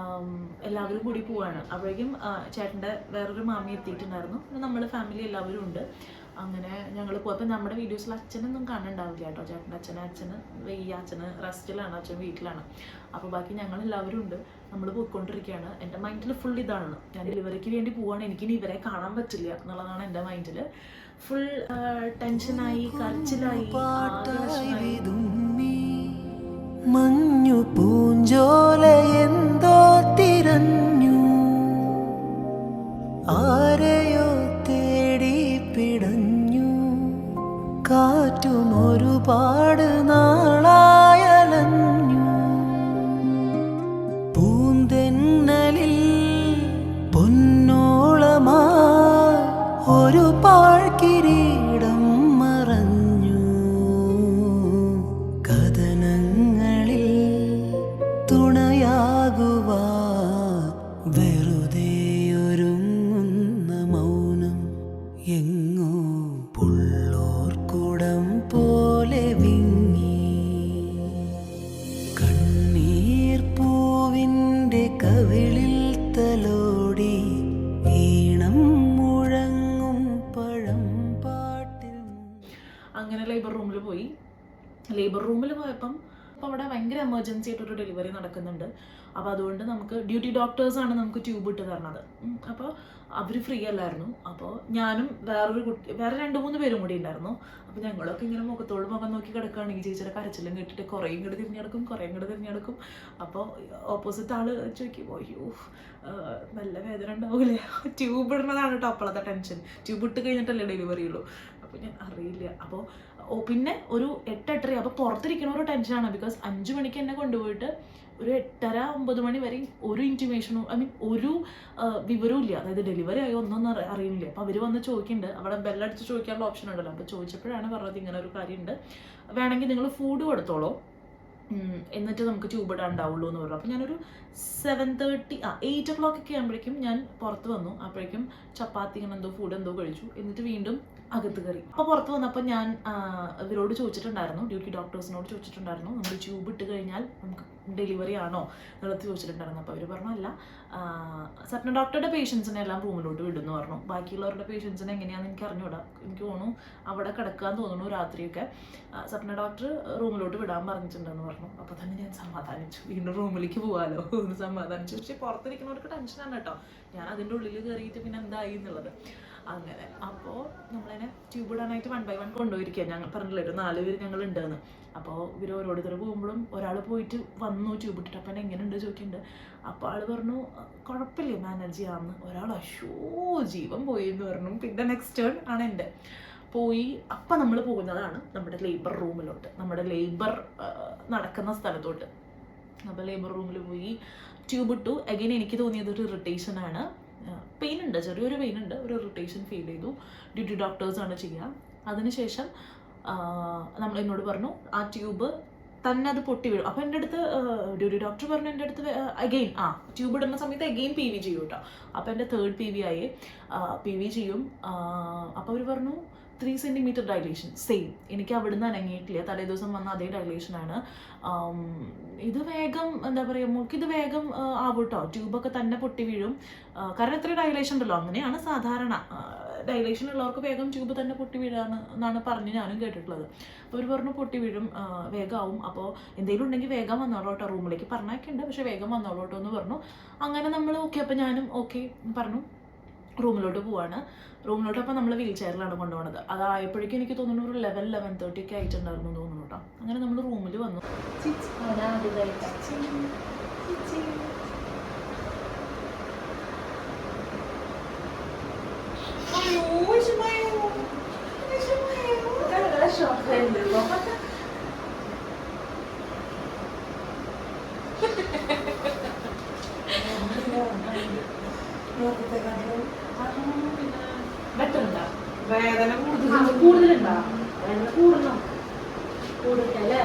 എല്ലാവരും കൂടി പോവാണ്. അപ്പോഴേക്കും ചേട്ടൻ്റെ വേറൊരു മാമി എത്തിയിട്ടുണ്ടായിരുന്നു. നമ്മൾ ഫാമിലി എല്ലാവരും ഉണ്ട്. അങ്ങനെ ഞങ്ങൾ പോയപ്പോൾ നമ്മുടെ വീഡിയോസിൽ അച്ഛനൊന്നും കാണുന്നുണ്ടാവില്ല കേട്ടോ. ചേട്ടൻ്റെ അച്ഛന് വെയ്യ, അച്ഛന് റെസ്റ്റിലാണ്, അച്ഛൻ വീട്ടിലാണ്. അപ്പോൾ ബാക്കി ഞങ്ങളെല്ലാവരും ഉണ്ട്. നമ്മൾ പോയിക്കൊണ്ടിരിക്കുകയാണ്. എൻ്റെ മൈൻഡിൽ ഫുൾ ഇതാണ്, ഞാൻ ഡെലിവറിക്ക് വേണ്ടി പോവാണ്, എനിക്കിനി ഇവരെ കാണാൻ പറ്റില്ല എന്നുള്ളതാണ് എൻ്റെ മൈൻഡിൽ. ഫുൾ ടെൻഷനായി, കരച്ചിലായി. മഞ്ഞു പൂഞ്ചോല എന്തോ തിരഞ്ഞു, ആരെയോ തേടി പിടഞ്ഞു, കാറ്റും ഒരുപാട് നാളായലഞ്ഞു. പൂന്തെന്നലിൽ പൊന്നോളമാ ഒരു പാഴ്കിരീടം മറഞ്ഞു, കഥനങ്ങളിൽ തുണയാകുവാ വെറുതെയൊരുങ്ങുന്ന മൗനം എങ്ങോ പുള്ളോർക്കുടം പോലെ വിങ്ങി. കണ്ണീർ പൂവിൻ്റെ കവിളിൽ തലോടി ഈണം മുഴങ്ങും പഴം പാട്ടിൽ. അങ്ങനെ ലേബർ റൂമിൽ പോയി. ലേബർ റൂമിൽ പോയപ്പം അവിടെ ഭയങ്കര എമർജൻസി ആയിട്ടൊരു ഡെലിവറി നടക്കുന്നുണ്ട്. അപ്പോൾ അതുകൊണ്ട് നമുക്ക് ഡ്യൂട്ടി ഡോക്ടേഴ്സാണ് നമുക്ക് ട്യൂബ് ഇട്ട് തരണത്. അപ്പോൾ അവർ ഫ്രീ അല്ലായിരുന്നു. അപ്പോൾ ഞാനും വേറെ 2-3 പേരും കൂടി ഉണ്ടായിരുന്നു. അപ്പോൾ ഞങ്ങളൊക്കെ ഇങ്ങനെ മുഖത്തോട് മുഖം നോക്കി കിടക്കുകയാണ്. ഈ ചേച്ചിയുടെ കരച്ചിലും കേട്ടിട്ട് കുറേ ഇങ്ങോട്ട് തിരിഞ്ഞെടുക്കും. അപ്പോൾ ഓപ്പോസിറ്റ് ആൾ ചോദിക്കും, അയ്യോ നല്ല വേദന ഉണ്ടാവില്ലേ, ട്യൂബ് ഇടുന്നതാണ് കേട്ടോ അപ്പോഴത്തെ ടെൻഷൻ. ട്യൂബ് ഇട്ട് കഴിഞ്ഞിട്ടല്ലേ ഡെലിവറി ഉള്ളൂ. അപ്പോൾ ഞാൻ അറിയില്ല. അപ്പോൾ പിന്നെ ഒരു 8-8:30 അപ്പോൾ പുറത്തിരിക്കണ ഒരു ടെൻഷനാണ്. ബിക്കോസ് 5 മണിക്ക് എന്നെ കൊണ്ടുപോയിട്ട് ഒരു 8:30-9 മണി വരെയും ഒരു ഇൻറ്റിമേഷനും ഒരു വിവരവും ഇല്ല. അതായത് ഡെലിവറി ആയോ ഒന്നും അറിയില്ല. അപ്പോൾ അവർ വന്ന് ചോദിക്കുന്നുണ്ട്, അവിടെ ബെല്ലടിച്ച് ചോദിക്കാനുള്ള ഓപ്ഷൻ ഉണ്ടല്ലോ. അപ്പോൾ ചോദിച്ചപ്പോഴാണ് പറഞ്ഞത് ഇങ്ങനെ ഒരു കാര്യമുണ്ട്, വേണമെങ്കിൽ നിങ്ങൾ ഫുഡ് കൊടുത്തോളൂ, എന്നിട്ട് നമുക്ക് ട്യൂബ് ഇടാൻ ഉണ്ടാവുള്ളൂ എന്ന് പറഞ്ഞു. അപ്പോൾ ഞാനൊരു 8 o'clock ഒക്കെ ആകുമ്പോഴേക്കും ഞാൻ പുറത്ത് വന്നു. അപ്പോഴേക്കും ചപ്പാത്തി ഇങ്ങനെ എന്തോ ഫുഡ് എന്തോ കഴിച്ചു. എന്നിട്ട് വീണ്ടും അകത്ത് കയറി. അപ്പോൾ പുറത്ത് വന്നപ്പോൾ ഞാൻ ഇവരോട് ചോദിച്ചിട്ടുണ്ടായിരുന്നു, ഡ്യൂട്ടി ഡോക്ടേഴ്സിനോട് ചോദിച്ചിട്ടുണ്ടായിരുന്നു, നമ്മൾ ട്യൂബ് ഇട്ട് കഴിഞ്ഞാൽ നമുക്ക് ഡെലിവറി ആണോ എന്നുള്ളത് ചോദിച്ചിട്ടുണ്ടായിരുന്നു. അപ്പോൾ അവർ പറഞ്ഞു അല്ല, സപ്ന ഡോക്ടറുടെ പേഷ്യൻസിനെ എല്ലാം റൂമിലോട്ട് വിടുന്നു പറഞ്ഞു. ബാക്കിയുള്ളവരുടെ പേഷ്യൻസിനെ എങ്ങനെയാണെന്ന് എനിക്ക് അറിഞ്ഞുകൂടാ. എനിക്ക് തോന്നുന്നു അവിടെ കിടക്കാൻ തോന്നുന്നു രാത്രിയൊക്കെ. സപ്ന ഡോക്ടർ റൂമിലോട്ട് വിടാൻ പറഞ്ഞിട്ടുണ്ടെന്ന് പറഞ്ഞു. അപ്പോൾ തന്നെ ഞാൻ സമാധാനിച്ചു, വീണ്ടും റൂമിലേക്ക് പോകാമല്ലോ എന്ന് സമാധാനിച്ചു. പക്ഷേ പുറത്തിരിക്കുന്നവർക്ക് ടെൻഷനാണ് കേട്ടോ, ഞാൻ അതിൻ്റെ ഉള്ളിൽ കയറിയിട്ട് പിന്നെ എന്തായി എന്നുള്ളത്. അങ്ങനെ അപ്പോൾ നമ്മളതിനെ ട്യൂബ് ഇടാനായിട്ട് 1 by 1 കൊണ്ടുപോയിരിക്കുക. ഞങ്ങൾ പറഞ്ഞില്ലേ ഒരു 4 പേര് ഞങ്ങൾ ഉണ്ടെന്ന്. അപ്പോൾ ഇവർ ഓരോരുത്തർ പോകുമ്പോഴും ഒരാൾ പോയിട്ട് വന്നു ട്യൂബ് ഇട്ടിട്ട് അപ്പം എങ്ങനെയുണ്ട് ചോദിക്കുന്നുണ്ട്. അപ്പോൾ ആൾ പറഞ്ഞു കുഴപ്പമില്ല മാനേജ് ചെയ്യാമെന്ന്. ഒരാൾ അശോ ജീവൻ പോയി എന്ന് പറഞ്ഞു. പിന്നെ നെക്സ്റ്റ് ടേൺ ആണ് എൻ്റെ പോയി. അപ്പം നമ്മൾ പോകുന്നതാണ് നമ്മുടെ ലേബർ റൂമിലോട്ട്, നമ്മുടെ ലേബർ നടക്കുന്ന സ്ഥലത്തോട്ട്. അപ്പോൾ ലേബർ റൂമിൽ പോയി ട്യൂബ് ഇട്ടു. അഗൈൻ എനിക്ക് തോന്നിയത് ഒരു ഇറിറ്റേഷനാണ്. പെയിൻ ഉണ്ട്, ചെറിയൊരു പെയിൻ ഉണ്ട്, ഒരു ഇറിറ്റേഷൻ ഫീൽ ചെയ്തു. ഡ്യൂട്ടി ഡോക്ടേഴ്സാണ് ചെയ്യുക. അതിനുശേഷം നമ്മൾ എന്നോട് പറഞ്ഞു ആ ട്യൂബ് തന്നെ അത് പൊട്ടി വീഴും. അപ്പോൾ എൻ്റെ അടുത്ത് ഡ്യൂട്ടി ഡോക്ടർ പറഞ്ഞു എൻ്റെ അടുത്ത് അഗെയിൻ ട്യൂബ് ഇടുന്ന സമയത്ത് അഗെയിൻ PV ചെയ്യും കേട്ടോ. അപ്പോൾ എൻ്റെ 3rd PV ആയി. PV ചെയ്യും. അപ്പോൾ അവർ പറഞ്ഞു 3 centimeter ഡൈലേഷൻ സെയിം. എനിക്ക് അവിടുന്ന് അനങ്ങിയിട്ടില്ല, തലേ ദിവസം വന്ന അതേ ഡൈലേഷനാണ്. ഇത് വേഗം എന്താ പറയുക, ഇത് വേഗം ആവും കേട്ടോ, ട്യൂബൊക്കെ തന്നെ പൊട്ടി വീഴും. കാരണം ഇത്ര ഡൈലേഷൻ ഉണ്ടല്ലോ, അങ്ങനെയാണ് സാധാരണ. ഡൈലേഷൻ ഉള്ളവർക്ക് വേഗം ട്യൂബ് തന്നെ പൊട്ടി വീഴാണ് എന്നാണ് പറഞ്ഞ് ഞാനും കേട്ടിട്ടുള്ളത്. അപ്പോൾ അവർ പറഞ്ഞു പൊട്ടി വീഴും, വേഗമാവും. അപ്പോൾ എന്തെങ്കിലും ഉണ്ടെങ്കിൽ വേഗം വന്നോളൂ കേട്ടോ, റൂമിലേക്ക് പറഞ്ഞൊക്കെ ഉണ്ട്, പക്ഷേ വേഗം വന്നോളൂ കേട്ടോ എന്ന് പറഞ്ഞു. അങ്ങനെ നമ്മൾ ഓക്കെ, അപ്പോൾ ഞാനും ഓക്കെ പറഞ്ഞു റൂമിലോട്ട് പോവാണ്. റൂമിലോട്ട് അപ്പോൾ നമ്മൾ വീൽ ചെയറിലാണ് കൊണ്ടുപോകുന്നത്. അതായപ്പോഴേക്കും എനിക്ക് തോന്നുന്നു ഒരു 11-11:30 ഒക്കെ ആയിട്ടുണ്ടായിരുന്നു തോന്നുന്നു കേട്ടോ. അങ്ങനെ നമ്മൾ റൂമിൽ വന്നു. വേദന കൂടുതലുണ്ടോ? കൂടുതലല്ലേ?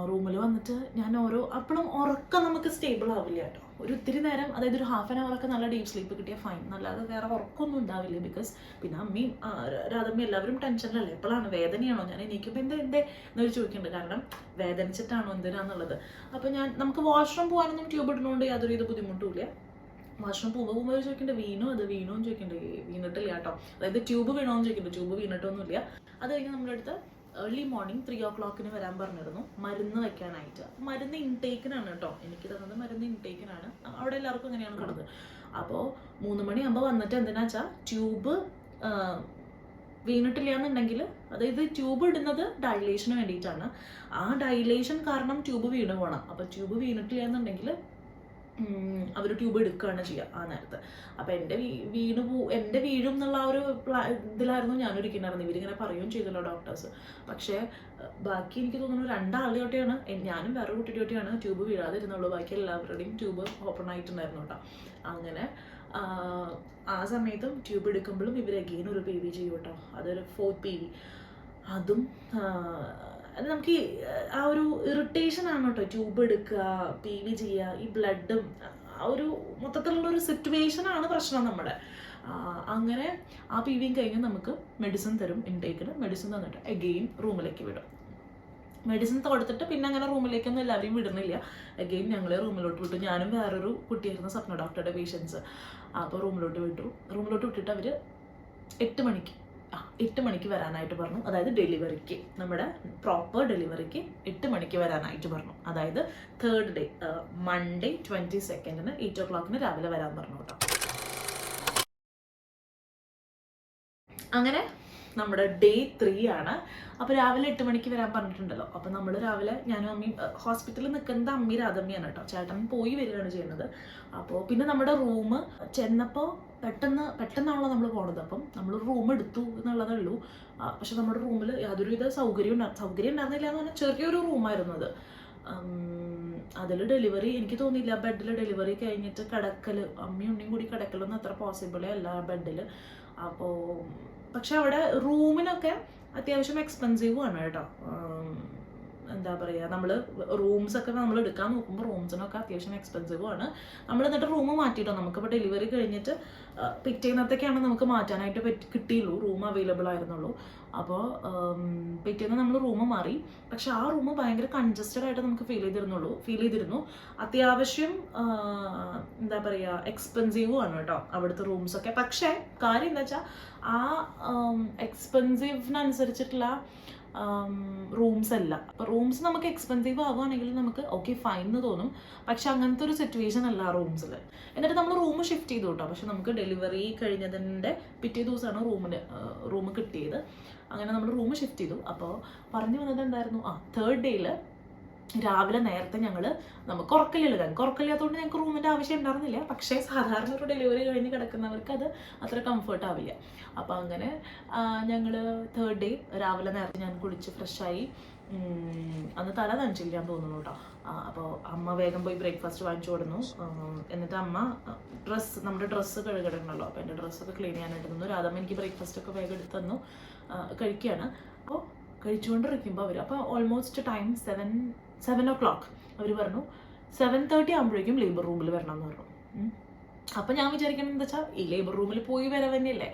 റൂമിൽ വന്നിട്ട് ഞാൻ അപ്പോഴും ഉറക്കം നമുക്ക് സ്റ്റേബിൾ ആവില്ല കേട്ടോ. ഒരു ഒത്തിരി നേരം, അതായത് ഒരു 1/2 hour ഒക്കെ നല്ല ഡീപ്പ് സ്ലീപ്പ് കിട്ടിയാൽ ഫൈൻ, അല്ലാതെ വേറെ ഉറക്കമൊന്നും ഉണ്ടാവില്ല. ബിക്കോസ് പിന്നെ അമ്മയും രാധമ്മയും എല്ലാവരും ടെൻഷനിലല്ലേ, എപ്പോഴാണ് വേദനയാണോ ഞാൻ എണീക്കുമ്പോൾ എന്തേ എന്നൊരു ചോദിക്കുന്നുണ്ട്. കാരണം വേദനിച്ചിട്ടാണോ എന്തിനാന്നുള്ളത്. അപ്പോൾ നമുക്ക് വാഷ്റൂം പോകാനൊന്നും ട്യൂബ് ഇടുന്നതുകൊണ്ട് യാതൊരു ബുദ്ധിമുട്ടുമില്ല. വാഷ്റൂം പോകുമ്പോൾ ചോദിക്കുന്നുണ്ട് വീണോന്ന് ചോദിക്കുന്നുണ്ട്. വീണിട്ടില്ല കേട്ടോ, അതായത് ട്യൂബ് വീണോന്ന് ചോദിക്കുന്നുണ്ട്. ട്യൂബ് വീണിട്ടൊന്നുമില്ല. അത് കഴിഞ്ഞ് നമ്മുടെ അടുത്ത് ഏർലി മോർണിംഗ് 3 o'clock വരാൻ പറഞ്ഞിരുന്നു മരുന്ന് വെക്കാനായിട്ട്. മരുന്ന് ഇൻടേക്കിനാണ് കേട്ടോ എനിക്ക് തന്നത്, മരുന്ന് ഇൻടേക്കിനാണ്. അവിടെ എല്ലാവർക്കും അങ്ങനെയാണ് കിടന്നത്. അപ്പോൾ 3 മണിയാകുമ്പോൾ വന്നിട്ട് എന്തിനാ വെച്ചാൽ ട്യൂബ് വീണിട്ടില്ല എന്നുണ്ടെങ്കിൽ, അതായത് ട്യൂബ് ഇടുന്നത് ഡൈലേഷന് വേണ്ടിയിട്ടാണ്. ആ ഡൈലേഷൻ കാരണം ട്യൂബ് വീണ് പോകണം. അപ്പോൾ ട്യൂബ് വീണിട്ടില്ല എന്നുണ്ടെങ്കിൽ അവർ ട്യൂബ് എടുക്കുകയാണ് ചെയ്യുക ആ നേരത്ത്. അപ്പോൾ എൻ്റെ വീഴും എന്നുള്ള ആ ഒരു ഇതിലായിരുന്നു ഞാനൊരിക്കുന്നുണ്ടായിരുന്നു. ഇവരിങ്ങനെ പറയുകയും ചെയ്തല്ലോ ഡോക്ടേഴ്സ്. പക്ഷേ ബാക്കി എനിക്ക് തോന്നുന്നു 2 ആളുകൾക്കാണ്, ഞാനും വേറെ കുട്ടിയോട്ടിയാണ് ട്യൂബ് വീഴാതിരുന്നുള്ളൂ. ബാക്കി എല്ലാവരുടെയും ട്യൂബ് ഓപ്പൺ ആയിട്ടുണ്ടായിരുന്നു കേട്ടോ. അങ്ങനെ ആ സമയത്തും ട്യൂബ് എടുക്കുമ്പോഴും ഇവർ അഗെയിൻ ഒരു PV ചെയ്യും കേട്ടോ. അതൊരു 4th PV. അതും അത് നമുക്ക് ആ ഒരു ഇറിറ്റേഷനാണ് കേട്ടോ. ട്യൂബ് എടുക്കുക, PV ചെയ്യുക, ഈ ബ്ലഡും ആ ഒരു മൊത്തത്തിലുള്ളൊരു സിറ്റുവേഷനാണ് പ്രശ്നം നമ്മുടെ. അങ്ങനെ ആ PVയും കഴിഞ്ഞ് നമുക്ക് മെഡിസിൻ തരും ഇൻടേക്കിന്. മെഡിസിൻ തന്നിട്ട് അഗെയിൻ റൂമിലേക്ക് വിടും. മെഡിസിൻ കൊടുത്തിട്ട് പിന്നെ അങ്ങനെ റൂമിലേക്കൊന്നും എല്ലാവരെയും വിടുന്നില്ല. അഗെയിൻ ഞങ്ങളെ റൂമിലോട്ട് വിട്ടു. ഞാനും വേറൊരു കുട്ടിയായിരുന്നു, സപ്ന ഡോക്ടറുടെ പേഷ്യൻസ്. അപ്പോൾ റൂമിലോട്ട് വിട്ടിട്ട് അവർ 8 മണിക്ക് വരാനായിട്ട് പറഞ്ഞു. അതായത് ഡെലിവറിക്ക്, നമ്മുടെ പ്രോപ്പർ ഡെലിവറിക്ക് 8 മണിക്ക് വരാനായിട്ട് പറഞ്ഞു. അതായത് 3rd day Monday 22nd 8 o'clock രാവിലെ വരാൻ പറഞ്ഞു കേട്ടോ. അങ്ങനെ നമ്മുടെ ഡേ 3 ആണ്. അപ്പോൾ രാവിലെ 8 മണിക്ക് വരാൻ പറഞ്ഞിട്ടുണ്ടല്ലോ. അപ്പോൾ നമ്മൾ രാവിലെ ഞാനും അമ്മയും ഹോസ്പിറ്റലിൽ നിൽക്കുന്നത് അമ്മി രാധമ്മിയാണ് കേട്ടോ. ചേട്ടൻ പോയി വരികയാണ് ചെയ്യുന്നത്. അപ്പോൾ പിന്നെ നമ്മുടെ റൂം ചെന്നപ്പോൾ പെട്ടെന്നാണല്ലോ നമ്മൾ പോണത്. അപ്പം നമ്മൾ റൂം എടുത്തു എന്നുള്ളതേ ഉള്ളൂ. പക്ഷെ നമ്മുടെ റൂമിൽ യാതൊരുവിധ സൗകര്യം ഉണ്ടായിരുന്നില്ല എന്ന് പറഞ്ഞാൽ ചെറിയൊരു റൂമായിരുന്നു അത്. അതിൽ ഡെലിവറി എനിക്ക് തോന്നിയില്ല. ബെഡിൽ ഡെലിവറി കഴിഞ്ഞിട്ട് കിടക്കൽ, അമ്മയും ഉണ്ണിയും കൂടി കിടക്കലൊന്നും അത്ര പോസിബിളേ അല്ല ബെഡിൽ. അപ്പോൾ പക്ഷെ അവിടെ റൂമിനൊക്കെ അത്യാവശ്യം എക്സ്പെൻസീവും ആണ് കേട്ടോ. എന്താ പറയുക, നമ്മൾ റൂംസൊക്കെ നമ്മൾ എടുക്കാൻ നോക്കുമ്പോൾ റൂംസിനൊക്കെ അത്യാവശ്യം എക്സ്പെൻസീവാണ്. നമ്മൾ എന്നിട്ട് റൂം മാറ്റിയിട്ടോ, നമുക്കിപ്പോൾ ഡെലിവറി കഴിഞ്ഞിട്ട് പിറ്റേന്നത്തേക്കാണ് നമുക്ക് മാറ്റാനായിട്ട് കിട്ടിയുള്ളൂ, റൂം അവൈലബിൾ ആയിരുന്നുള്ളൂ. അപ്പോൾ പിറ്റേന്ന് നമ്മൾ റൂം മാറി. പക്ഷെ ആ റൂം ഭയങ്കര കൺജസ്റ്റഡ് ആയിട്ട് നമുക്ക് ഫീൽ ചെയ്തിരുന്നു. അത്യാവശ്യം എന്താ പറയുക, എക്സ്പെൻസീവും ആണ് കേട്ടോ അവിടുത്തെ റൂംസൊക്കെ. പക്ഷേ കാര്യം എന്താ വെച്ചാൽ ആ എക്സ്പെൻസീവിനനുസരിച്ചിട്ടുള്ള റൂംസ് അല്ല. റൂംസ് നമുക്ക് എക്സ്പെൻസീവ് ആവുകയാണെങ്കിൽ നമുക്ക് ഓക്കെ ഫൈൻ എന്ന് തോന്നും. പക്ഷെ അങ്ങനത്തെ ഒരു സിറ്റുവേഷൻ അല്ല ആ റൂംസിൽ. എന്നിട്ട് നമ്മൾ റൂം ഷിഫ്റ്റ് ചെയ്തു കേട്ടോ. പക്ഷെ നമുക്ക് ഡെലിവറി കഴിഞ്ഞതിൻ്റെ പിറ്റേ ദിവസമാണ് റൂം കിട്ടിയത്. അങ്ങനെ നമ്മൾ റൂം ഷിഫ്റ്റ് ചെയ്തു. അപ്പോൾ പറഞ്ഞു വന്നിട്ടുണ്ടായിരുന്നു, 3rd ഡേയിൽ രാവിലെ നേരത്തെ നമുക്ക് ഉറക്കമില്ലാത്തതുകൊണ്ട് ഞങ്ങൾക്ക് റൂമിൻ്റെ ആവശ്യം ഉണ്ടായിരുന്നില്ല. പക്ഷേ സാധാരണ ഒരു ഡെലിവറി കഴിഞ്ഞ് കിടക്കുന്നവർക്ക് അത് അത്ര കംഫർട്ട് ആവില്ല. അപ്പോൾ അങ്ങനെ ഞങ്ങൾ 3rd ഡേ രാവിലെ നേരത്തെ ഞാൻ കുളിച്ച് ഫ്രഷായി. അന്ന് തല നനച്ചില്ല തോന്നുന്നു കേട്ടോ. അപ്പോൾ അമ്മ വേഗം പോയി ബ്രേക്ക്ഫാസ്റ്റ് വാങ്ങിച്ചു കൊടുന്നു. എന്നിട്ട് അമ്മ നമ്മുടെ ഡ്രസ്സ് കഴുകിടണമല്ലോ, അപ്പോൾ എൻ്റെ ഡ്രസ്സൊക്കെ ക്ലീൻ ചെയ്യാനായിട്ട് തന്നു. രാധമ്മ എനിക്ക് ബ്രേക്ക്ഫാസ്റ്റൊക്കെ വേഗം എടുത്ത് തന്നു. കഴിക്കുകയാണ്. അപ്പോൾ കഴിച്ചുകൊണ്ടിരിക്കുമ്പോൾ അപ്പോൾ ഓൾമോസ്റ്റ് ടൈം 7 o'clock. അവർ പറഞ്ഞു 7:30 ആകുമ്പോഴേക്കും ലേബർ റൂമിൽ വരണം എന്ന് പറഞ്ഞു. അപ്പോൾ ഞാൻ വിചാരിക്കുന്നത് എന്താ വെച്ചാൽ ഈ ലേബർ റൂമിൽ പോയി വരാൻ തന്നെയല്ലേ,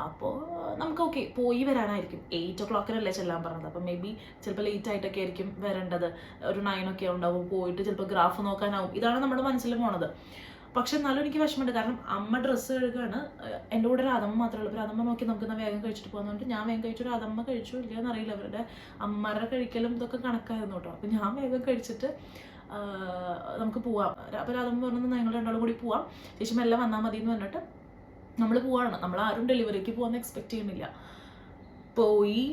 അപ്പോൾ നമുക്ക് ഓക്കെ പോയി വരാനായിരിക്കും. 8 o'clockനല്ലേ ചെല്ലാൻ പറഞ്ഞത്. അപ്പോൾ മേ ബി ചിലപ്പോൾ ലേറ്റ് ആയിട്ടൊക്കെ ആയിരിക്കും വരേണ്ടത്. ഒരു 9 ഒക്കെ ഉണ്ടാവും. പോയിട്ട് ചിലപ്പോൾ ഗ്രാഫ് നോക്കാനാവും. ഇതാണ് നമ്മുടെ മനസ്സിൽ പോണത്. പക്ഷെ എന്നാലും എനിക്ക് വിഷമമുണ്ട്. കാരണം അമ്മ ഡ്രസ്സ് കഴുകുകയാണ്. എൻ്റെ കൂടെ രാധമ്മ മാത്രമേ ഉള്ളൂ. രാധമ്മ നോക്കി നമുക്ക് വേഗം കഴിച്ചിട്ട് പോകുന്നതുകൊണ്ട് ഞാൻ വേഗം കഴിച്ചു. രാധമ്മ കഴിച്ചു ഇല്ല എന്നറിയില്ല. അവരുടെ അമ്മമാരുടെ കഴിക്കലും ഇതൊക്കെ കണക്കായിരുന്നു കേട്ടോ. അപ്പോൾ ഞാൻ വേഗം കഴിച്ചിട്ട് നമുക്ക് പോവാം. അപ്പോൾ രാധമ്മ പറഞ്ഞു ഞങ്ങൾ രണ്ടാളും കൂടി പോവാം, ചേച്ചി മെല്ലെ വന്നാൽ മതി എന്ന് പറഞ്ഞിട്ട് നമ്മൾ പോവാണ്. നമ്മൾ ആരും ഡെലിവറിക്ക് പോകാൻ എക്സ്പെക്ട് ചെയ്യുന്നില്ല. പോയി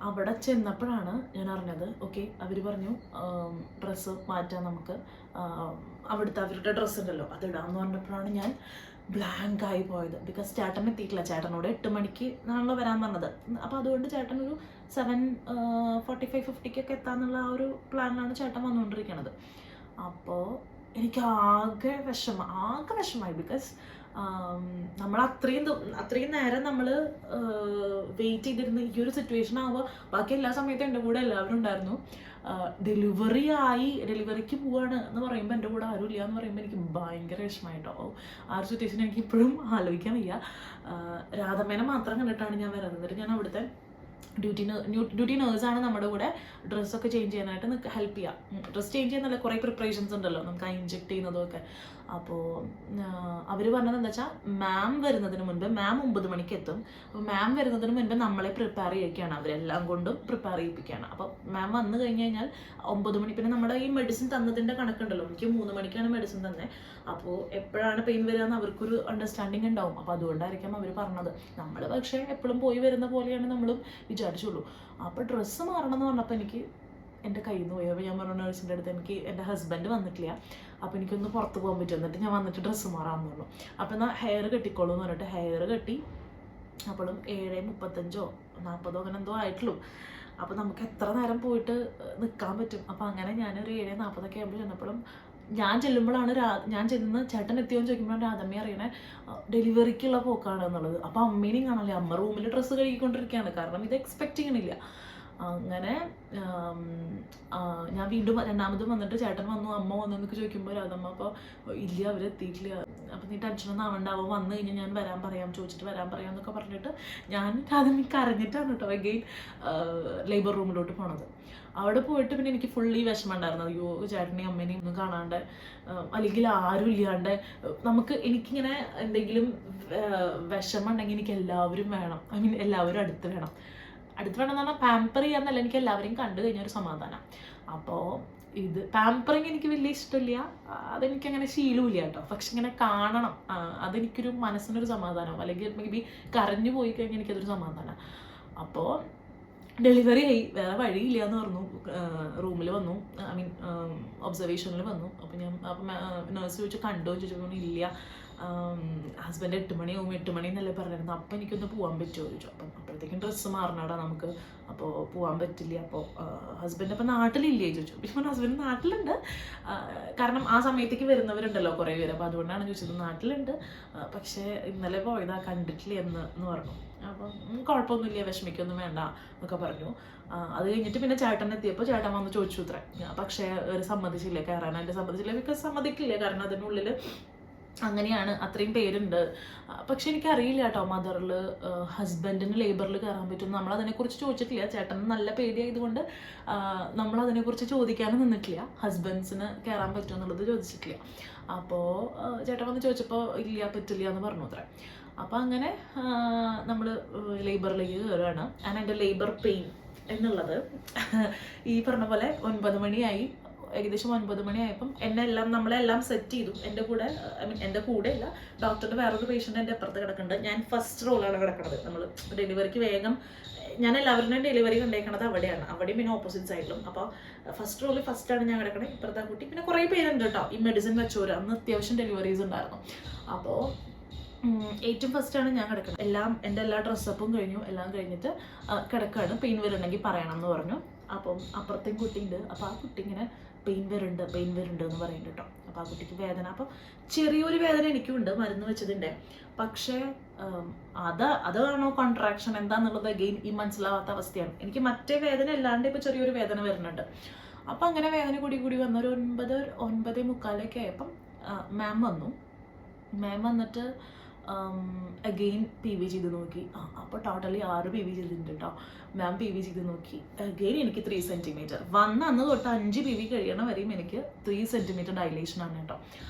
അവിടെ ചെന്നപ്പോഴാണ് ഞാൻ അറിഞ്ഞത് ഓക്കെ അവർ പറഞ്ഞു ഡ്രസ്സ് മാറ്റാൻ നമുക്ക് അവരുടെ ഡ്രസ്സ് ഉണ്ടല്ലോ അതിടാന്ന് പറഞ്ഞപ്പോഴാണ് ഞാൻ ബ്ലാങ്ക് ആയി പോയത്. ബിക്കോസ് ചേട്ടൻ എത്തിയിട്ടില്ല. ചേട്ടനോട് 8 മണിക്ക് നാളെ വരാൻ പറഞ്ഞത്. അപ്പോൾ അതുകൊണ്ട് ചേട്ടൻ ഒരു 7:45-50 എത്താന്നുള്ള ആ ഒരു പ്ലാനിലാണ് ചേട്ടൻ വന്നുകൊണ്ടിരിക്കുന്നത്. അപ്പോൾ എനിക്ക് ആകെ വിഷമായി. ബിക്കോസ് നമ്മൾ അത്രയും നേരം നമ്മൾ വെയിറ്റ് ചെയ്തിരുന്ന ഈ ഒരു സിറ്റുവേഷൻ ആവുമ്പോൾ ബാക്കി എല്ലാ സമയത്തും എൻ്റെ കൂടെ എല്ലാവരും ഉണ്ടായിരുന്നു. ഡെലിവറിക്ക് പോവാണ് എന്ന് പറയുമ്പോൾ എൻ്റെ കൂടെ ആരും ഇല്ല എന്ന് പറയുമ്പോൾ എനിക്ക് ഭയങ്കര വിഷമമായിട്ടോ. ആ ഒരു സിറ്റുവേഷൻ എനിക്ക് ഇപ്പോഴും ആലോചിക്കാൻ വയ്യ. രാധമ്മേനെ മാത്രം കണ്ടിട്ടാണ് ഞാൻ വരുന്നത്. എന്നിട്ട് ഞാൻ അവിടുത്തെ ഡ്യൂട്ടി നേഴ്സാണ് നമ്മുടെ കൂടെ ഡ്രസ്സൊക്കെ ചേഞ്ച് ചെയ്യാനായിട്ട് ഹെൽപ്പ് ചെയ്യുക. ഡ്രസ്സ് ചേഞ്ച് ചെയ്യുന്നല്ല, കുറേ പ്രിപ്പറേഷൻസ് ഉണ്ടല്ലോ നമുക്ക് ഇഞ്ചെക്ട് ചെയ്യുന്നതൊക്കെ. അപ്പോൾ അവർ പറഞ്ഞത് എന്താ വെച്ചാൽ മാം വരുന്നതിന് മുൻപ്, മാം 9 മണിക്ക് എത്തും. അപ്പോൾ മാം വരുന്നതിന് മുൻപ് നമ്മളെ പ്രിപ്പയർ ചെയ്യിക്കുകയാണ്, അവരെല്ലാം കൊണ്ടും പ്രിപ്പയർ ചെയ്യിപ്പിക്കുകയാണ്. അപ്പോൾ മാം വന്നു കഴിഞ്ഞ് കഴിഞ്ഞാൽ 9 മണി, പിന്നെ നമ്മുടെ ഈ മെഡിസിൻ തന്നതിൻ്റെ കണക്കുണ്ടല്ലോ, എനിക്ക് 3 മണിക്കാണ് മെഡിസിൻ തന്നെ. അപ്പോൾ എപ്പോഴാണ് പെയിൻ വരിക എന്ന് അവർക്കൊരു അണ്ടർസ്റ്റാൻഡിങ് ഉണ്ടാവും. അപ്പോൾ അതുകൊണ്ടായിരിക്കും അവർ പറഞ്ഞത്. നമ്മൾ പക്ഷേ എപ്പോഴും പോയി വരുന്ന പോലെയാണ് നമ്മളും വിചാരിച്ചുള്ളൂ. അപ്പോൾ ഡ്രസ്സ് മാറണം എന്ന് പറഞ്ഞപ്പോൾ എനിക്ക് എൻ്റെ കയ്യിൽ നിന്ന് പോയി. അപ്പോൾ ഞാൻ പറഞ്ഞ നേഴ്സിൻ്റെ അടുത്ത് എനിക്ക് എൻ്റെ ഹസ്ബൻഡ് വന്നിട്ടില്ല, അപ്പോൾ എനിക്കൊന്ന് പുറത്ത് പോകാൻ പറ്റും, എന്നിട്ട് ഞാൻ വന്നിട്ട് ഡ്രസ്സ് മാറാമെന്ന് പറഞ്ഞു. അപ്പോൾ എന്നാൽ ഹെയർ കെട്ടിക്കോളൂ എന്ന് പറഞ്ഞിട്ട് ഹെയർ കെട്ടി. അപ്പോഴും 7:35-40 അങ്ങനെ എന്തോ ആയിട്ടുള്ളൂ. അപ്പോൾ നമുക്ക് എത്ര നേരം പോയിട്ട് നിൽക്കാൻ പറ്റും. അപ്പോൾ അങ്ങനെ ഞാനൊരു 7:40 ആകുമ്പോൾ ചെന്നപ്പോഴും ഞാൻ ചെന്ന് ചേട്ടൻ എത്തിയോന്ന് ചോദിക്കുമ്പോഴാണ് രാധമ്മ അറിയണേ ഡെലിവറിക്കുള്ള പോക്കാണ് എന്നുള്ളത്. അപ്പോൾ അമ്മേനെയും കാണാല്ലേ, അമ്മ റൂമിൽ ഡ്രസ്സ് കഴുകിക്കൊണ്ടിരിക്കുകയാണ്. കാരണം ഇത് എക്സ്പെക്ട് ചെയ്യണില്ല. അങ്ങനെ ഞാൻ വീണ്ടും രണ്ടാമതും വന്നിട്ട് ചേട്ടൻ വന്നു, അമ്മ വന്നു എന്നൊക്കെ ചോദിക്കുമ്പോൾ രാധമ്മ അപ്പോൾ ഇല്ല അവരെത്തിയിട്ടില്ല, അപ്പം നീ ടെൻഷനൊന്നും ആവണ്ടാവും, വന്നു കഴിഞ്ഞാൽ ഞാൻ ചോദിച്ചിട്ട് വരാൻ പറയാം എന്നൊക്കെ പറഞ്ഞിട്ട് ഞാൻ രാധമ്മയ്ക്ക് അറിഞ്ഞിട്ടാണ് കേട്ടോ അഗെയിൻ ലേബർ റൂമിലോട്ട് പോണത്. അവിടെ പോയിട്ട് പിന്നെ എനിക്ക് ഫുള്ളി വിഷമം ഉണ്ടായിരുന്നു. അയ്യോ ചേട്ടനെയും അമ്മേനെയും ഒന്നും കാണാണ്ട് അല്ലെങ്കിൽ ആരും ഇല്ലാണ്ട് എനിക്കിങ്ങനെ എന്തെങ്കിലും വിഷമം ഉണ്ടെങ്കിൽ എനിക്ക് എല്ലാവരും വേണം. എല്ലാവരും അടുത്ത് വേണം എന്ന് പറഞ്ഞാൽ പാമ്പർ ചെയ്യാന്നല്ല, എനിക്ക് എല്ലാവരെയും കണ്ടു കഴിഞ്ഞാൽ ഒരു സമാധാനം. അപ്പോൾ ഇത് പാമ്പറിങ് എനിക്ക് വലിയ ഇഷ്ടമില്ല, അതെനിക്കങ്ങനെ ശീലമില്ല കേട്ടോ. പക്ഷെ ഇങ്ങനെ കാണണം, അതെനിക്കൊരു മനസ്സിനൊരു സമാധാനം. അല്ലെങ്കിൽ മേ ബി കരഞ്ഞു പോയി കഴിഞ്ഞാൽ എനിക്കതൊരു സമാധാനം. അപ്പോൾ ഡെലിവറി ആയി, വേറെ വഴിയില്ല എന്ന് പറഞ്ഞു. റൂമിൽ വന്നു, ഒബ്സർവേഷനിൽ വന്നു. അപ്പോൾ നേഴ്സ് ചോദിച്ചു കണ്ടോ ചോദിച്ചപ്പോൾ ഇല്ല, ഹസ്ബൻഡ് 8 മണിയാവും, 8 മണി എന്നല്ലേ പറഞ്ഞിരുന്നു. അപ്പം എനിക്കൊന്ന് പോകാൻ പറ്റുമോ ചോദിച്ചു. അപ്പം അപ്പോഴത്തേക്കും ഡ്രസ്സ് മാറണടാ നമുക്ക്, അപ്പോൾ പോകാൻ പറ്റില്ല. അപ്പോൾ ഹസ്ബൻഡ് അപ്പം നാട്ടിലില്ലേ ചോദിച്ചു. ഇപ്പം ഹസ്ബൻഡ് നാട്ടിലുണ്ട്, കാരണം ആ സമയത്തേക്ക് വരുന്നവരുണ്ടല്ലോ കുറേ പേര്, അപ്പോൾ അതുകൊണ്ടാണ് ചോദിച്ചത്. നാട്ടിലുണ്ട്, പക്ഷേ ഇന്നലെ പോയതാ, കണ്ടിട്ടില്ല എന്ന് പറഞ്ഞു. അപ്പം കുഴപ്പമൊന്നുമില്ല, വിഷമിക്കൊന്നും വേണ്ട എന്നൊക്കെ പറഞ്ഞു. അത് കഴിഞ്ഞിട്ട് പിന്നെ ചേട്ടൻ എത്തിയപ്പോൾ ചേട്ടൻ വന്ന് ചോദിച്ചു ഇത്രേ, പക്ഷേ ഒരു സമ്മതിച്ചില്ല, കയറാനായിട്ട് സമ്മതിച്ചില്ല. ബിക്കോസ് സമ്മതിക്കില്ല, കാരണം അതിനുള്ളിൽ അങ്ങനെയാണ്, അത്രയും പേരുണ്ട്. പക്ഷെ എനിക്കറിയില്ല കേട്ടോ, മദറിൽ ഹസ്ബൻഡിന് ലേബറിൽ കയറാൻ പറ്റും. നമ്മളതിനെക്കുറിച്ച് ചോദിച്ചിട്ടില്ല. ചേട്ടന് നല്ല പേടിയായതുകൊണ്ട് നമ്മളതിനെക്കുറിച്ച് ചോദിക്കാനും നിന്നിട്ടില്ല. ഹസ്ബൻഡ്സിന് കയറാൻ പറ്റുമോ എന്നുള്ളത് ചോദിച്ചിട്ടില്ല. അപ്പോൾ ചേട്ടൻ വന്ന് ചോദിച്ചപ്പോൾ ഇല്ല, പറ്റില്ല എന്ന് പറഞ്ഞു അത്രേ. അപ്പോൾ അങ്ങനെ നമ്മൾ ലേബറിലേക്ക് കയറുകയാണ്. ആൻഡ് എൻ്റെ ലേബർ പെയിൻ എന്നുള്ളത് ഈ പറഞ്ഞ പോലെ 9 മണിയായി, ഏകദേശം 9 മണിയായപ്പം നമ്മളെല്ലാം സെറ്റ് ചെയ്തു. എൻ്റെ കൂടെ, എൻ്റെ കൂടെ അല്ല, ഡോക്ടറുടെ വേറൊരു പേഷ്യൻ്റ് എൻ്റെ അപ്പുറത്ത് കിടക്കുന്നുണ്ട്. ഞാൻ ഫസ്റ്റ് റോളാണ് കിടക്കുന്നത്. നമ്മൾ ഡെലിവറിക്ക് വേഗം, ഞാൻ എല്ലാവരുടെയും ഡെലിവറി കണ്ടേക്കണത് അവിടെയാണ്, അവിടെയും പിന്നെ ഓപ്പോസിറ്റ് സൈഡിലും. അപ്പോൾ ഫസ്റ്റ് റോളിൽ ഫസ്റ്റാണ് ഞാൻ കിടക്കണത്, ഇപ്പുറത്തെ കുട്ടി. പിന്നെ കുറേ പേരുണ്ട് കേട്ടോ, ഈ മെഡിസിൻ വെച്ചോര്. അന്ന് അത്യാവശ്യം ഡെലിവറീസ് ഉണ്ടായിരുന്നു. അപ്പോൾ ഏറ്റവും ഫസ്റ്റാണ് ഞാൻ കിടക്കുന്നത്. എൻ്റെ എല്ലാ ഡ്രസ്സപ്പും കഴിഞ്ഞു, എല്ലാം കഴിഞ്ഞിട്ട് കിടക്കുകയാണ്. പെയിൻ വരുന്നുണ്ടെങ്കിൽ പറയണം എന്ന് പറഞ്ഞു. അപ്പം അപ്പുറത്തേയും കുട്ടിയുണ്ട്. അപ്പോൾ ആ കുട്ടി ഇങ്ങനെ പെയിൻ വരുന്നുണ്ട് എന്ന് പറയുന്നുണ്ട് കേട്ടോ. അപ്പോൾ ആ കുട്ടിക്ക് വേദന, അപ്പോൾ ചെറിയൊരു വേദന എനിക്കും ഉണ്ട്, മരുന്ന് വെച്ചതിൻ്റെ. പക്ഷേ അതാണോ കോൺട്രാക്ഷൻ എന്താണെന്നുള്ളത് അഗെയിൻ ഈ മനസ്സിലാവാത്ത അവസ്ഥയാണ്. എനിക്ക് മറ്റേ വേദന അല്ലാണ്ട് ഇപ്പോൾ ചെറിയൊരു വേദന വരുന്നുണ്ട്. അപ്പോൾ അങ്ങനെ വേദന കൂടി വന്ന ഒരു 9-9:45 ആയപ്പം മാം വന്നു. മാം വന്നിട്ട് അഗെയിൻ PV ചെയ്ത് നോക്കി. അപ്പോൾ ടോട്ടലി 6 PV ചെയ്തിട്ടുണ്ട് കേട്ടോ. മാം PV ചെയ്ത് നോക്കി. അഗെയിൻ എനിക്ക് 3 സെൻറ്റിമീറ്റർ വന്ന അന്ന് തൊട്ട് 5 PV കഴിയണ വരെയും എനിക്ക് 3 സെൻറ്റിമീറ്റർ ഡൈലേഷനാണ് കേട്ടോ.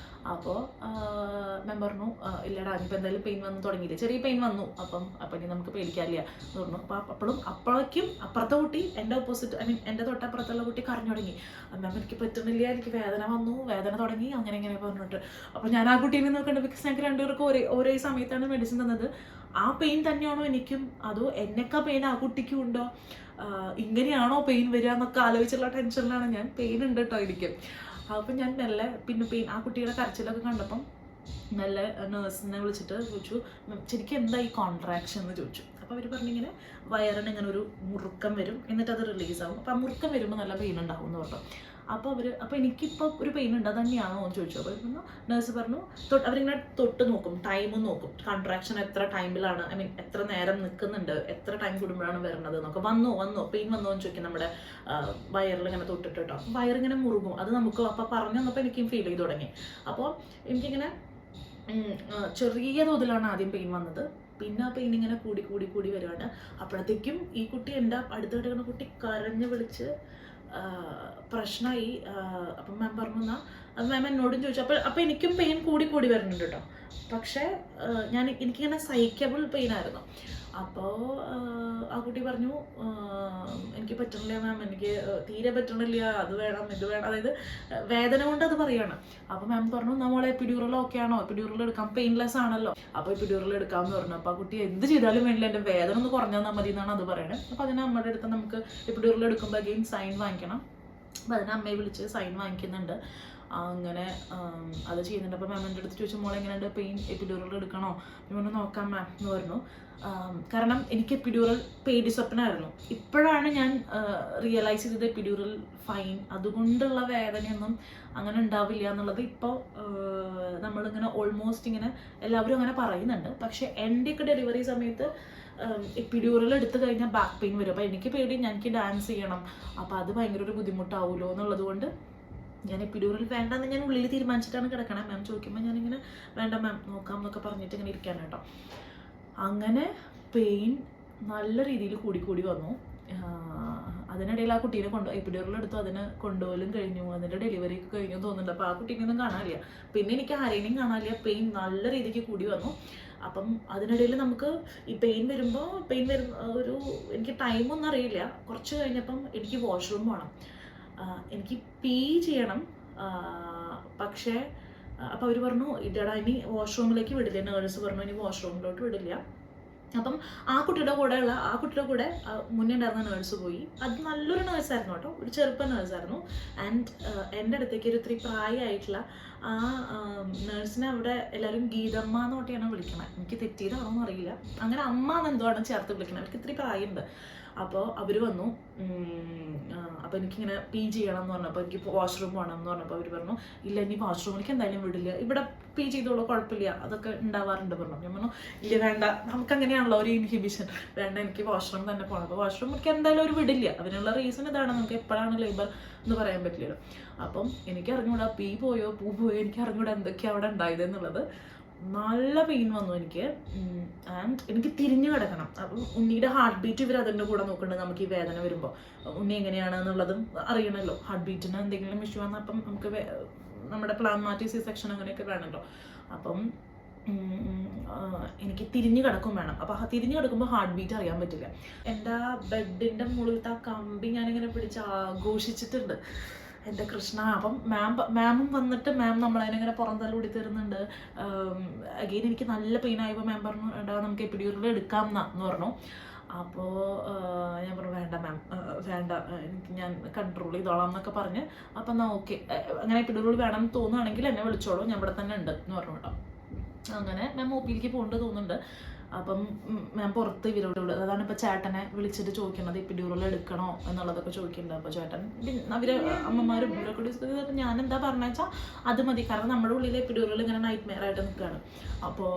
അപ്പോൾ മാം പറഞ്ഞു, ഇല്ലടാ ഇനിയിപ്പോൾ എന്തായാലും പെയിൻ വന്ന് തുടങ്ങിയില്ലേ, ചെറിയ പെയിൻ വന്നു, അപ്പം ഇനി നമുക്ക് പേടിക്കാറില്ല എന്ന് പറഞ്ഞു. അപ്പോൾ അപ്പോഴേക്കും അപ്പുറത്തെ കുട്ടി, എൻ്റെ ഓപ്പോസിറ്റ്, എൻ്റെ തൊട്ടപ്പുറത്തുള്ള കുട്ടി കരഞ്ഞു തുടങ്ങി. മാം എനിക്ക് പറ്റുന്നില്ല, എനിക്ക് വേദന വന്നു, വേദന തുടങ്ങി, അങ്ങനെ പറഞ്ഞിട്ട്. അപ്പോൾ ഞാൻ ആ കുട്ടീനെ നോക്കണ്ട, ബിക്കോസ് ഞങ്ങൾക്ക് രണ്ടുപേർക്കും ഒരേ സമയത്താണ് മെഡിസിൻ തന്നത്. ആ പെയിൻ തന്നെയാണോ എനിക്കും, അതോ എന്നൊക്കെ പെയിൻ ആ കുട്ടിക്കും ഉണ്ടോ, ഇങ്ങനെയാണോ പെയിൻ വരിക എന്നൊക്കെ ആലോചിച്ചുള്ള ടെൻഷനിലാണ് ഞാൻ. പെയിൻ ഉണ്ട് കേട്ടോ എനിക്ക്. അപ്പം ഞാൻ മെല്ലെ പിന്നെ ആ കുട്ടിയുടെ കരച്ചിലൊക്കെ കണ്ടപ്പം മെല്ലെ നേഴ്സിനെ വിളിച്ചിട്ട് ചോദിച്ചു, ശരിക്കും എന്താ ഈ കോൺട്രാക്ഷൻ എന്ന് ചോദിച്ചു. അപ്പോൾ അവർ പറഞ്ഞിങ്ങനെ വയറിന് ഇങ്ങനെ ഒരു മുറുക്കം വരും, എന്നിട്ട് അത് റിലീസാവും. അപ്പോൾ ആ മുറുക്കം വരുമ്പോൾ നല്ല പെയിൻ ഉണ്ടാവും എന്ന് പറഞ്ഞു. അപ്പോൾ എനിക്കിപ്പോൾ ഒരു പെയിൻ ഉണ്ട്, അത് തന്നെയാണോ എന്ന് ചോദിച്ചു. അപ്പോൾ നേഴ്സ് പറഞ്ഞു, അവരിങ്ങനെ തൊട്ട് നോക്കും, ടൈമും നോക്കും, കോൺട്രാക്ഷൻ എത്ര ടൈമിലാണ്, എത്ര നേരം നിൽക്കുന്നുണ്ട്, എത്ര ടൈം കൂടുമ്പോഴാണ് വരുന്നത് എന്നൊക്കെ. വന്നോ പെയിൻ വന്നോ എന്ന് ചോദിക്കും. നമ്മുടെ വയറിൽ ഇങ്ങനെ തൊട്ടിട്ട് കേട്ടോ, വയറിങ്ങനെ മുറുകും. അത് നമുക്ക് അപ്പോൾ പറഞ്ഞു തന്നപ്പോൾ എനിക്കും ഫീൽ ചെയ്ത് തുടങ്ങി. അപ്പോൾ എനിക്കിങ്ങനെ ചെറിയ തോതിലാണ് ആദ്യം പെയിൻ വന്നത്. പിന്നെ ആ പെയിൻ ഇങ്ങനെ കൂടി വരികയാണ്. അപ്പോഴത്തേക്കും ഈ കുട്ടി, എൻ്റെ അടുത്ത് കിടക്കുന്ന കുട്ടി കരഞ്ഞ് വിളിച്ച് പ്രശ്നമായി. അപ്പം മാം പറഞ്ഞു, എന്നാൽ അത് മാം എന്നോടും ചോദിച്ചു. അപ്പോൾ എനിക്കും പെയിൻ കൂടി വരുന്നുണ്ട് കേട്ടോ. പക്ഷേ എനിക്കിങ്ങനെ സഹിക്കബിൾ പെയിൻ ആയിരുന്നു. അപ്പോൾ ആ കുട്ടി പറഞ്ഞു, എനിക്ക് പറ്റണില്ല മാം, എനിക്ക് തീരെ പറ്റണില്ല, അത് വേണം ഇത് വേണം, അതായത് വേദന കൊണ്ട് അത് പറയാണ്. അപ്പോൾ മാം പറഞ്ഞു, നമ്മളെ എപ്പിഡ്യൂറൽ ഓക്കെ ആണോ, എപ്പിഡ്യൂറൽ എടുക്കാം, പെയിൻലെസ് ആണല്ലോ, അപ്പോൾ എപ്പിഡ്യൂറൽ എടുക്കാമെന്ന് പറഞ്ഞു. അപ്പോൾ ആ കുട്ടി എന്ത് ചെയ്താലും വേണ്ടില്ല, എൻ്റെ വേദന ഒന്ന് കുറഞ്ഞാൽ മതി എന്നാണ് അത് പറയണത്. അപ്പോൾ അതിന് അമ്മയുടെ അടുത്ത് നമുക്ക് എപ്പിഡ്യൂറൽ എടുക്കുമ്പോൾ അഗെയിൻ സൈൻ വാങ്ങിക്കണം. അപ്പോൾ അതിന് അമ്മയെ വിളിച്ച് സൈൻ വാങ്ങിക്കുന്നുണ്ട്. അങ്ങനെ അത് ചെയ്യുന്നുണ്ട്. അപ്പോൾ മാമിൻ്റെ അടുത്ത് ചോദിച്ചു, മോളെ എങ്ങനെയുണ്ട്, പെയിൻ, എപ്പിഡ്യൂറൽ എടുക്കണോ? പറഞ്ഞു, നോക്കാം മാം എന്ന് പറഞ്ഞു. കാരണം എനിക്ക് എപ്പിഡ്യൂറൽ പേടി സ്വപ്നമായിരുന്നു. ഇപ്പോഴാണ് ഞാൻ റിയലൈസ് ചെയ്തത് എപ്പിഡ്യൂറൽ ഫൈൻ, അതുകൊണ്ടുള്ള വേദനയൊന്നും അങ്ങനെ ഉണ്ടാവില്ല എന്നുള്ളത്. ഇപ്പോൾ നമ്മളിങ്ങനെ ഓൾമോസ്റ്റ് ഇങ്ങനെ എല്ലാവരും അങ്ങനെ പറയുന്നുണ്ട്. പക്ഷേ എൻ്റെയൊക്കെ ഡെലിവറി സമയത്ത് എപ്പിഡ്യൂറൽ എടുത്തു കഴിഞ്ഞാൽ ബാക്ക് പെയിൻ വരും. അപ്പോൾ എനിക്ക് പേടി, എനിക്ക് ഡാൻസ് ചെയ്യണം, അപ്പോൾ അത് ഭയങ്കര ഒരു ബുദ്ധിമുട്ടാവുമല്ലോ എന്നുള്ളത് കൊണ്ട് ഞാൻ എപ്പിഡ്യൂറൽ വേണ്ടെന്ന് ഞാൻ ഉള്ളിൽ തീരുമാനിച്ചിട്ടാണ് കിടക്കണം. മാം ചോദിക്കുമ്പോൾ ഞാനിങ്ങനെ വേണ്ട മാം നോക്കാം എന്നൊക്കെ പറഞ്ഞിട്ട് ഇങ്ങനെ ഇരിക്കാൻ കേട്ടോ. അങ്ങനെ പെയിൻ നല്ല രീതിയിൽ കൂടി വന്നു. അതിനിടയിൽ ആ കുട്ടീനെ എപ്പിഡ്യൂറൽ എടുത്തു, അതിന് കൊണ്ടുപോലും കഴിഞ്ഞു, അതിൻ്റെ ഡെലിവറി ഒക്കെ കഴിഞ്ഞു തോന്നുന്നുണ്ട്. അപ്പോൾ ആ കുട്ടീനെയൊന്നും കാണാനില്ല. പിന്നെ എനിക്ക് ആരെയും കാണാനില്ല. പെയിൻ നല്ല രീതിക്ക് കൂടി വന്നു. അപ്പം അതിനിടയിൽ നമുക്ക് ഈ പെയിൻ വരുന്ന ഒരു, എനിക്ക് ടൈമൊന്നും അറിയില്ല. കുറച്ച് കഴിഞ്ഞപ്പം എനിക്ക് വാഷ്റൂം പോകണം, എനിക്ക് പീ ചെയ്യണം. പക്ഷേ അപ്പോൾ അവർ പറഞ്ഞു, ഇടടാ ഇനി വാഷ്റൂമിലേക്ക് വിടില്ല. നേഴ്സ് പറഞ്ഞു, ഇനി വാഷ്റൂമിലോട്ട് വിടില്ല, അപ്പം ആ കുട്ടിയുടെ കൂടെ മുന്നേ ഉണ്ടായിരുന്ന നേഴ്സ് പോയി. അത് നല്ലൊരു നേഴ്സായിരുന്നു കേട്ടോ, ഒരു ചെറുപ്പ നേഴ്സായിരുന്നു. ആൻഡ് എൻ്റെ അടുത്തേക്ക് ഒരു ഇത്തിരി പ്രായമായിട്ടുള്ള ആ നേഴ്സിനെ അവിടെ എല്ലാവരും ഗീതമ്മ എന്ന് തൊട്ടിയാണ് വിളിക്കണത്. എനിക്ക് തെറ്റിയതാണോ എന്ന് അറിയില്ല, അങ്ങനെ അമ്മ എന്നെന്തോടാണ് ചേർത്ത് വിളിക്കണത്. അവർക്ക് ഇത്തിരി പ്രായമുണ്ട്. അപ്പോൾ അവർ വന്നു. അപ്പോൾ എനിക്കിങ്ങനെ പി ചെയ്യണം എന്ന് പറഞ്ഞപ്പോൾ, എനിക്ക് വാഷ്റൂം പോകണം എന്ന് പറഞ്ഞപ്പോൾ അവർ പറഞ്ഞു, ഇല്ല ഇനി വാഷ്റൂമിലേക്ക് എന്തായാലും വിടില്ല, ഇവിടെ പി ചെയ്തോളൂ, കുഴപ്പമില്ല, അതൊക്കെ ഉണ്ടാവാറുണ്ട് പറഞ്ഞു. ഞാൻ പറഞ്ഞു ഇല്ല വേണ്ട, നമുക്കങ്ങനെയാണല്ലോ ഒരു ഇൻഹിബിഷൻ, വേണ്ട എനിക്ക് വാഷ്റൂം തന്നെ പോകണം. അപ്പോൾ വാഷ്റൂം എനിക്ക് എന്തായാലും അവർ വിടില്ല. അതിനുള്ള റീസൺ ഇതാണ്, നമുക്ക് എപ്പോഴാണ് ലേബർ എന്ന് പറയാൻ പറ്റില്ലല്ലോ. അപ്പം എനിക്ക് അറിഞ്ഞൂടാ പൂ പോയോ എനിക്ക് അറിഞ്ഞൂടാ എന്തൊക്കെയാണ് അവിടെ ഉണ്ടായത് എന്നുള്ളത്. നല്ല പെയിൻ വന്നു എനിക്ക്. ആൻഡ് എനിക്ക് തിരിഞ്ഞു കിടക്കണം. അപ്പം ഉണ്ണിയുടെ ഹാർട്ട് ബീറ്റ് ഇവർ അതിൻ്റെ കൂടെ നോക്കുന്നുണ്ട്. നമുക്ക് ഈ വേദന വരുമ്പോൾ ഉണ്ണി എങ്ങനെയാണ് എന്നുള്ളതും അറിയണമല്ലോ. ഹാർട്ട് ബീറ്റിന് എന്തെങ്കിലും ഇഷ്യൂ വന്നാൽ അപ്പം നമുക്ക് നമ്മുടെ പ്ലാൻ മാറ്റി C-സെക്ഷൻ അങ്ങനെയൊക്കെ വേണമല്ലോ. അപ്പം എനിക്ക് തിരിഞ്ഞു കിടക്കും വേണം. അപ്പോൾ ആ തിരിഞ്ഞു കിടക്കുമ്പോൾ ഹാർട്ട് ബീറ്റ് അറിയാൻ പറ്റില്ല. എൻ്റെ ആ ബെഡിൻ്റെ മുകളിലത്തെ ആ കമ്പി ഞാനിങ്ങനെ പിടിച്ച് ആഘോഷിച്ചിട്ടുണ്ട്, എൻ്റെ കൃഷ്ണ. അപ്പം മാമും വന്നിട്ട് നമ്മളതിനിങ്ങനെ പുറന്തല്ലൂടി തരുന്നുണ്ട്. അഗെയിൻ എനിക്ക് നല്ല പെയിൻ ആയപ്പോൾ മാം പറഞ്ഞു നമുക്ക് എപ്പിഡ്യൂറൽ എടുക്കാം എന്ന് പറഞ്ഞു. അപ്പോൾ ഞാൻ പറഞ്ഞു വേണ്ട മാം, വേണ്ട, എനിക്ക് ഞാൻ കൺട്രോൾ ചെയ്തോളാം എന്നൊക്കെ പറഞ്ഞ്. അപ്പം എന്നാൽ ഓക്കെ, അങ്ങനെ എപ്പിഡ്യൂറൽ വേണമെന്ന് തോന്നുകയാണെങ്കിൽ എന്നെ വിളിച്ചോളൂ, ഞാൻ ഇവിടെ തന്നെ ഉണ്ട് എന്ന് പറഞ്ഞു കേട്ടോ. അങ്ങനെ മാം ഒ-പിയിലേക്ക് പോകേണ്ടത് തോന്നുന്നുണ്ട്. അപ്പം മാം പുറത്ത് ഇവരോട് അതാണ് ഇപ്പോൾ ചേട്ടനെ വിളിച്ചിട്ട് ചോദിക്കുന്നത് എപ്പിഡ്യൂറൽ എടുക്കണോ എന്നുള്ളതൊക്കെ ചോദിക്കുന്നുണ്ട്. അപ്പോൾ ചേട്ടൻ അവർ അമ്മമാരും ഇവരൊക്കെ ഡിസ്കസ് ചെയ്തപ്പോൾ ഞാൻ എന്താ പറഞ്ഞു വെച്ചാൽ അത് മതി, കാരണം നമ്മുടെ ഉള്ളിൽ എപ്പിഡ്യൂറൽ ഇങ്ങനെ നൈറ്റ് മെയർ ആയിട്ട് നിൽക്കുകയാണ്. അപ്പോൾ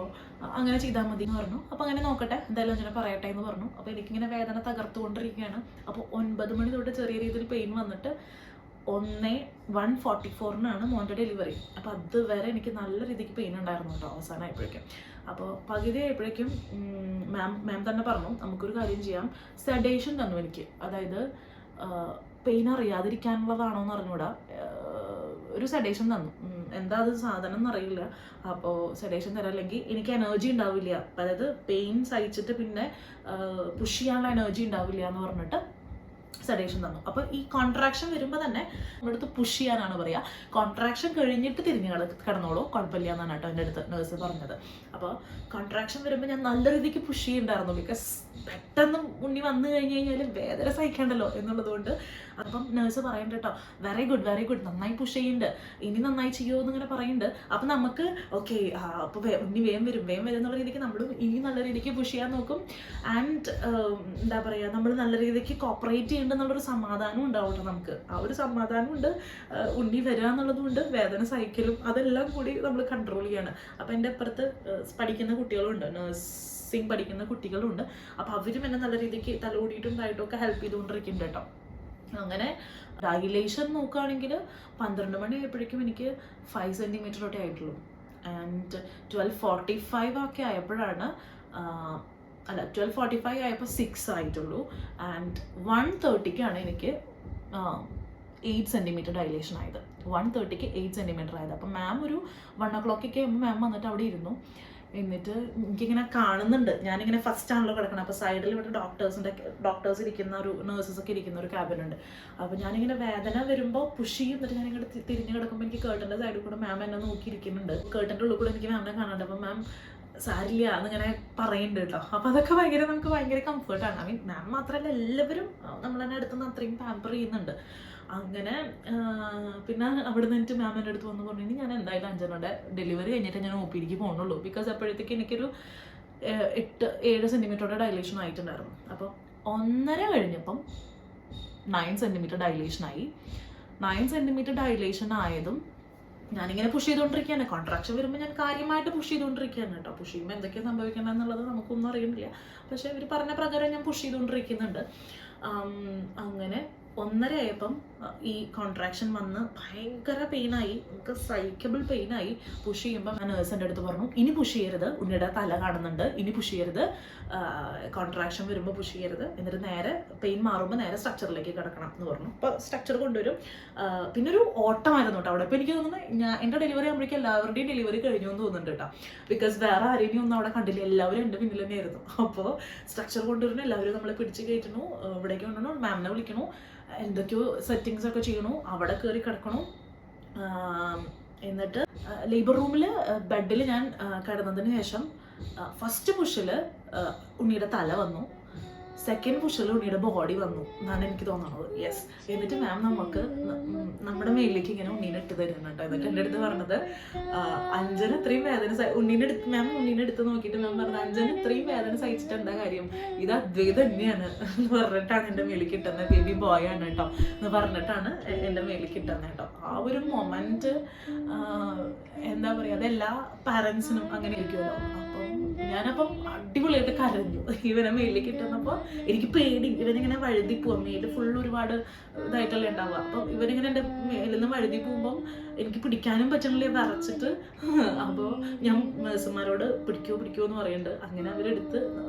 അങ്ങനെ ചെയ്താൽ മതി എന്ന് പറഞ്ഞു. അപ്പോൾ അങ്ങനെ നോക്കട്ടെ, എന്തായാലും അങ്ങനെ പറയട്ടെ എന്ന് പറഞ്ഞു. അപ്പോൾ എനിക്കിങ്ങനെ വേദന തകർത്തുകൊണ്ടിരിക്കുകയാണ്. അപ്പോൾ 9 മണി തൊട്ട് ചെറിയ രീതിയിൽ പെയിൻ വന്നിട്ട് 1:44 മോൻ്റെ ഡെലിവറി. അപ്പോൾ അതുവരെ എനിക്ക് നല്ല രീതിക്ക് പെയിൻ ഉണ്ടായിരുന്നു കേട്ടോ അവസാനമായപ്പോഴേക്കും. അപ്പോൾ പകുതി ആയപ്പോഴേക്കും മാം തന്നെ പറഞ്ഞു നമുക്കൊരു കാര്യം ചെയ്യാം, സെഡേഷൻ തന്നു എനിക്ക്. അതായത് പെയിൻ അറിയാതിരിക്കാനുള്ളതാണോ എന്ന് അറിഞ്ഞൂടാ, ഒരു സെഡേഷൻ തന്നു. എന്താ അത് സാധനം എന്നറിയില്ല. അപ്പോൾ സെഡേഷൻ തരാം, അല്ലെങ്കിൽ എനിക്ക് എനർജി ഉണ്ടാവില്ല, അതായത് പെയിൻ സഹിച്ചിട്ട് പിന്നെ പുഷ് ചെയ്യാനുള്ള എനർജി ഉണ്ടാവില്ല എന്ന് പറഞ്ഞിട്ട് സെഡേഷൻ തന്നു. അപ്പോൾ ഈ കോൺട്രാക്ഷൻ വരുമ്പോൾ തന്നെ നമ്മളടുത്ത് പുഷ് ചെയ്യാനാണ് പറയുക. കോൺട്രാക്ഷൻ കഴിഞ്ഞിട്ട് തിരിഞ്ഞ് കിടന്നോളൂ, കുഴപ്പമില്ല എന്നാണ് കേട്ടോ എൻ്റെ അടുത്ത് നേഴ്സ് പറഞ്ഞത്. അപ്പോൾ കോൺട്രാക്ഷൻ വരുമ്പോൾ ഞാൻ നല്ല രീതിക്ക് പുഷ് ചെയ്യുന്നുണ്ടായിരുന്നു, ബിക്കോസ് പെട്ടെന്ന് ഉണ്ണി വന്നു കഴിഞ്ഞ് കഴിഞ്ഞാൽ വേദന സഹിക്കണ്ടല്ലോ എന്നുള്ളതുകൊണ്ട്. അപ്പം നേഴ്സ് പറയുന്നുണ്ട് കേട്ടോ, വെരി ഗുഡ്, നന്നായി പുഷ് ചെയ്യുന്നുണ്ട്, ഇനി നന്നായി ചെയ്യുമോ എന്നിങ്ങനെ പറയുന്നുണ്ട്. അപ്പം നമുക്ക് ഓക്കെ, അപ്പോൾ ഉണ്ണി വേഗം വരും എന്നുള്ള രീതിക്ക് നമ്മളും ഇനി നല്ല രീതിക്ക് പുഷ് ചെയ്യാൻ നോക്കും. ആൻഡ് എന്താ പറയുക, നമ്മൾ നല്ല രീതിക്ക് കോപ്പറേറ്റ് ചെയ്യുന്നുണ്ടെന്നുള്ളൊരു സമാധാനം ഉണ്ടാവും നമുക്ക്. ആ ഒരു സമാധാനം ഉണ്ട്, ഉണ്ണി വരിക എന്നുള്ളതുകൊണ്ട് വേദന സഹിക്കലും അതെല്ലാം കൂടി നമ്മൾ കൺട്രോൾ ചെയ്യാണ്. അപ്പം എൻ്റെ അപ്പുറത്ത് പഠിക്കുന്ന കുട്ടികളുണ്ട്, നഴ്സിംഗ് പഠിക്കുന്ന കുട്ടികളുണ്ട്. അപ്പോൾ അവരും എന്നെ നല്ല രീതിക്ക് തലോടിയിട്ടും ഇതായിട്ടും ഒക്കെ ഹെൽപ്പ് ചെയ്തുകൊണ്ടിരിക്കുന്നുണ്ട് കേട്ടോ. അങ്ങനെ ഡൈലേഷൻ നോക്കുകയാണെങ്കിൽ 12 മണി ആയപ്പോഴേക്കും എനിക്ക് 5 സെൻറ്റിമീറ്ററൊക്കെ ആയിട്ടുള്ളൂ. ആൻഡ് 12:45 ഒക്കെ ആയപ്പോഴാണ് 12:45 ആയപ്പോൾ 6 ആയിട്ടുള്ളൂ. ആൻഡ് 1:30ക്കാണ് എനിക്ക് 8 സെൻറ്റിമീറ്റർ ഡൈലേഷൻ ആയത്. 1:30ക്ക് 8 സെൻറ്റിമീറ്റർ ആയത്. അപ്പം മാം ഒരു 1 o'clock ആകുമ്പോൾ മാം വന്നിട്ട് അവിടെ ഇരുന്നു. എന്നിട്ട് എനിക്കിങ്ങനെ കാണുന്നുണ്ട്, ഞാനിങ്ങനെ ഫസ്റ്റ് ആണല്ലോ കിടക്കണം. അപ്പോൾ സൈഡിൽ ഇവിടെ ഡോക്ടേഴ്സ് ഇരിക്കുന്ന ഒരു നേഴ്സസ് ഒക്കെ ഇരിക്കുന്ന ഒരു ക്യാബിനുണ്ട്. അപ്പോൾ ഞാനിങ്ങനെ വേദന വരുമ്പോൾ പുഷ് ചെയ്യും. എന്നിട്ട് ഞാനിങ്ങനെ തിരിഞ്ഞ് കിടക്കുമ്പോൾ എനിക്ക് കേട്ടൻ്റെ സൈഡിൽ കൂടെ മാം എന്നെ നോക്കിയിരിക്കുന്നുണ്ട്. കേട്ടൻ്റെ ഉള്ളിൽ കൂടെ എനിക്ക് മാമിനെ കാണാണ്ട്. അപ്പോൾ മാം സാരില്ല എന്നിങ്ങനെ പറയുന്നുണ്ട് കേട്ടോ. അപ്പോൾ അതൊക്കെ നമുക്ക് ഭയങ്കര കംഫർട്ടാണ്. ഐ മീൻ മാം മാത്രമല്ല എല്ലാവരും നമ്മളെന്നെ അടുത്തുനിന്ന് അത്രയും പാമ്പർ ചെയ്യുന്നുണ്ട്. അങ്ങനെ പിന്നെ അവിടെ നിന്നിട്ട് മാം എൻ്റെ അടുത്ത് വന്ന് പറഞ്ഞു, ഞാൻ എന്തായാലും 5 ഡെലിവറി കഴിഞ്ഞിട്ട് ഞാൻ OPയിലേക്ക് പോകുന്നുള്ളൂ. ബിക്കോസ് അപ്പോഴത്തേക്ക് എനിക്കൊരു 8-7 സെൻറ്റിമീറ്ററുടെ ഡൈലേഷൻ ആയിട്ടുണ്ടായിരുന്നു. അപ്പോൾ 1.5 കഴിഞ്ഞപ്പം 9 സെൻറ്റിമീറ്റർ ഡൈലേഷനായി. 9 സെൻറ്റിമീറ്റർ ഡൈലേഷൻ ആയതും ഞാനിങ്ങനെ പുഷ് ചെയ്തുകൊണ്ടിരിക്കുകയാണ്. കോൺട്രാക്ഷൻ വരുമ്പോൾ ഞാൻ കാര്യമായിട്ട് പുഷ് ചെയ്തുകൊണ്ടിരിക്കുകയാണ് കേട്ടോ. പുഷ് ചെയ്യുമ്പോൾ എന്തൊക്കെയാണ് സംഭവിക്കണം എന്നുള്ളത് നമുക്കൊന്നും അറിയുന്നില്ല. പക്ഷേ ഇവർ പറഞ്ഞ പ്രകാരം ഞാൻ പുഷ് ചെയ്തുകൊണ്ടിരിക്കുന്നുണ്ട്. അങ്ങനെ 1.5 ആയപ്പം ഈ കോൺട്രാക്ഷൻ വന്ന് ഭയങ്കര പെയിനായി, നമുക്ക് സൈക്കബിൾ പെയിനായി. പുഷ് ചെയ്യുമ്പോൾ ഞാൻ നേഴ്സിൻ്റെ അടുത്ത് പറഞ്ഞു, ഇനി പുഷ് ചെയ്യരുത്, ഉണ്ണിയുടെ തല കാണുന്നുണ്ട്, ഇനി പുഷ് ചെയ്യരുത്, കോൺട്രാക്ഷൻ വരുമ്പോൾ പുഷ് ചെയ്യരുത്, എന്നിട്ട് നേരെ പെയിൻ മാറുമ്പോൾ നേരെ സ്ട്രക്ചറിലേക്ക് കിടക്കണം എന്ന് പറഞ്ഞു. അപ്പോൾ സ്ട്രക്ചർ കൊണ്ടുവരും. പിന്നെ ഒരു ഓട്ടമായിരുന്നു കേട്ടോ അവിടെ. അപ്പോൾ എനിക്ക് തോന്നുന്നത് എൻ്റെ ഡെലിവറി ആകുമ്പോഴേക്കും എല്ലാവരുടെയും ഡെലിവറി കഴിഞ്ഞു എന്ന് തോന്നുന്നുണ്ട് കേട്ടോ. ബിക്കോസ് വേറെ ആരെയും ഒന്നും അവിടെ കണ്ടില്ല, എല്ലാവരും എൻ്റെ പിന്നിൽ തന്നെയായിരുന്നു. അപ്പോൾ സ്ട്രക്ചർ കൊണ്ടുവരുന്നു, എല്ലാവരും നമ്മളെ പിടിച്ച് കയറ്റണു, ഇവിടേക്ക് കൊണ്ടുവന്നു, മാമിനെ വിളിക്കണു, എന്തൊക്കെയോ സെറ്റിങ്സ് ഒക്കെ ചെയ്യണു, അവിടെ കയറി കിടക്കണു. എന്നിട്ട് ലേബർ റൂമിൽ ബെഡിൽ ഞാൻ കിടന്നതിന് ശേഷം ഫസ്റ്റ് പുഷിൽ ഉണ്ണിയുടെ തല വന്നു, സെക്കൻഡ് പുഷിൽ ഉണ്ണിയുടെ ബോഡി വന്നു എന്നാണ് എനിക്ക് തോന്നുന്നത്. യെസ്. എന്നിട്ട് മാം നമുക്ക് നമ്മുടെ മേലിലേക്ക് ഇങ്ങനെ ഉണ്ണീനെ ഇട്ട് തരുന്നു കേട്ടോ. എന്നിട്ട് എൻ്റെ അടുത്ത് പറഞ്ഞത് അഞ്ജന ഇത്രയും വേദന മാം ഉണ്ണീനെ എടുത്ത് നോക്കിയിട്ട് മാം പറഞ്ഞത് അഞ്ജന ഇത്രയും വേദന സഹിച്ചിട്ട് എന്താ കാര്യം, ഇത് അദ്വൈത് തന്നെയാണ് എന്ന് പറഞ്ഞിട്ടാണ് എൻ്റെ മേലേക്ക് ഇട്ടുന്നത്. ബേബി ബോയ് ആണ് കേട്ടോ എന്ന് പറഞ്ഞിട്ടാണ് എൻ്റെ മേലേക്ക് ഇട്ടുന്നത് കേട്ടോ. ആ ഒരു മൊമെന്റ് എന്താ പറയുക, അതെല്ലാ പാരൻസിനും അങ്ങനെ ഇരിക്കുമല്ലോ. ഞാനപ്പം അടിപൊളിയായിട്ട് കരഞ്ഞു ഇവനെ മേലിലേക്ക് ഇട്ടുന്നപ്പോൾ. എനിക്ക് പേടി, ഇവനിങ്ങനെ വഴുതി പോവാം, മേല് ഫുള്ള് ഒരുപാട് ഇതായിട്ടല്ലേ ഉണ്ടാവുക. അപ്പം ഇവനിങ്ങനെ എൻ്റെ മേലിൽ നിന്ന് വഴുതി പോകുമ്പം എനിക്ക് പിടിക്കാനും പറ്റണില്ലേ, വരച്ചിട്ട്. അപ്പോൾ ഞാൻ നേഴ്സുമാരോട് പിടിക്കോ എന്ന് പറയുന്നുണ്ട്. അങ്ങനെ അവരെടുത്ത്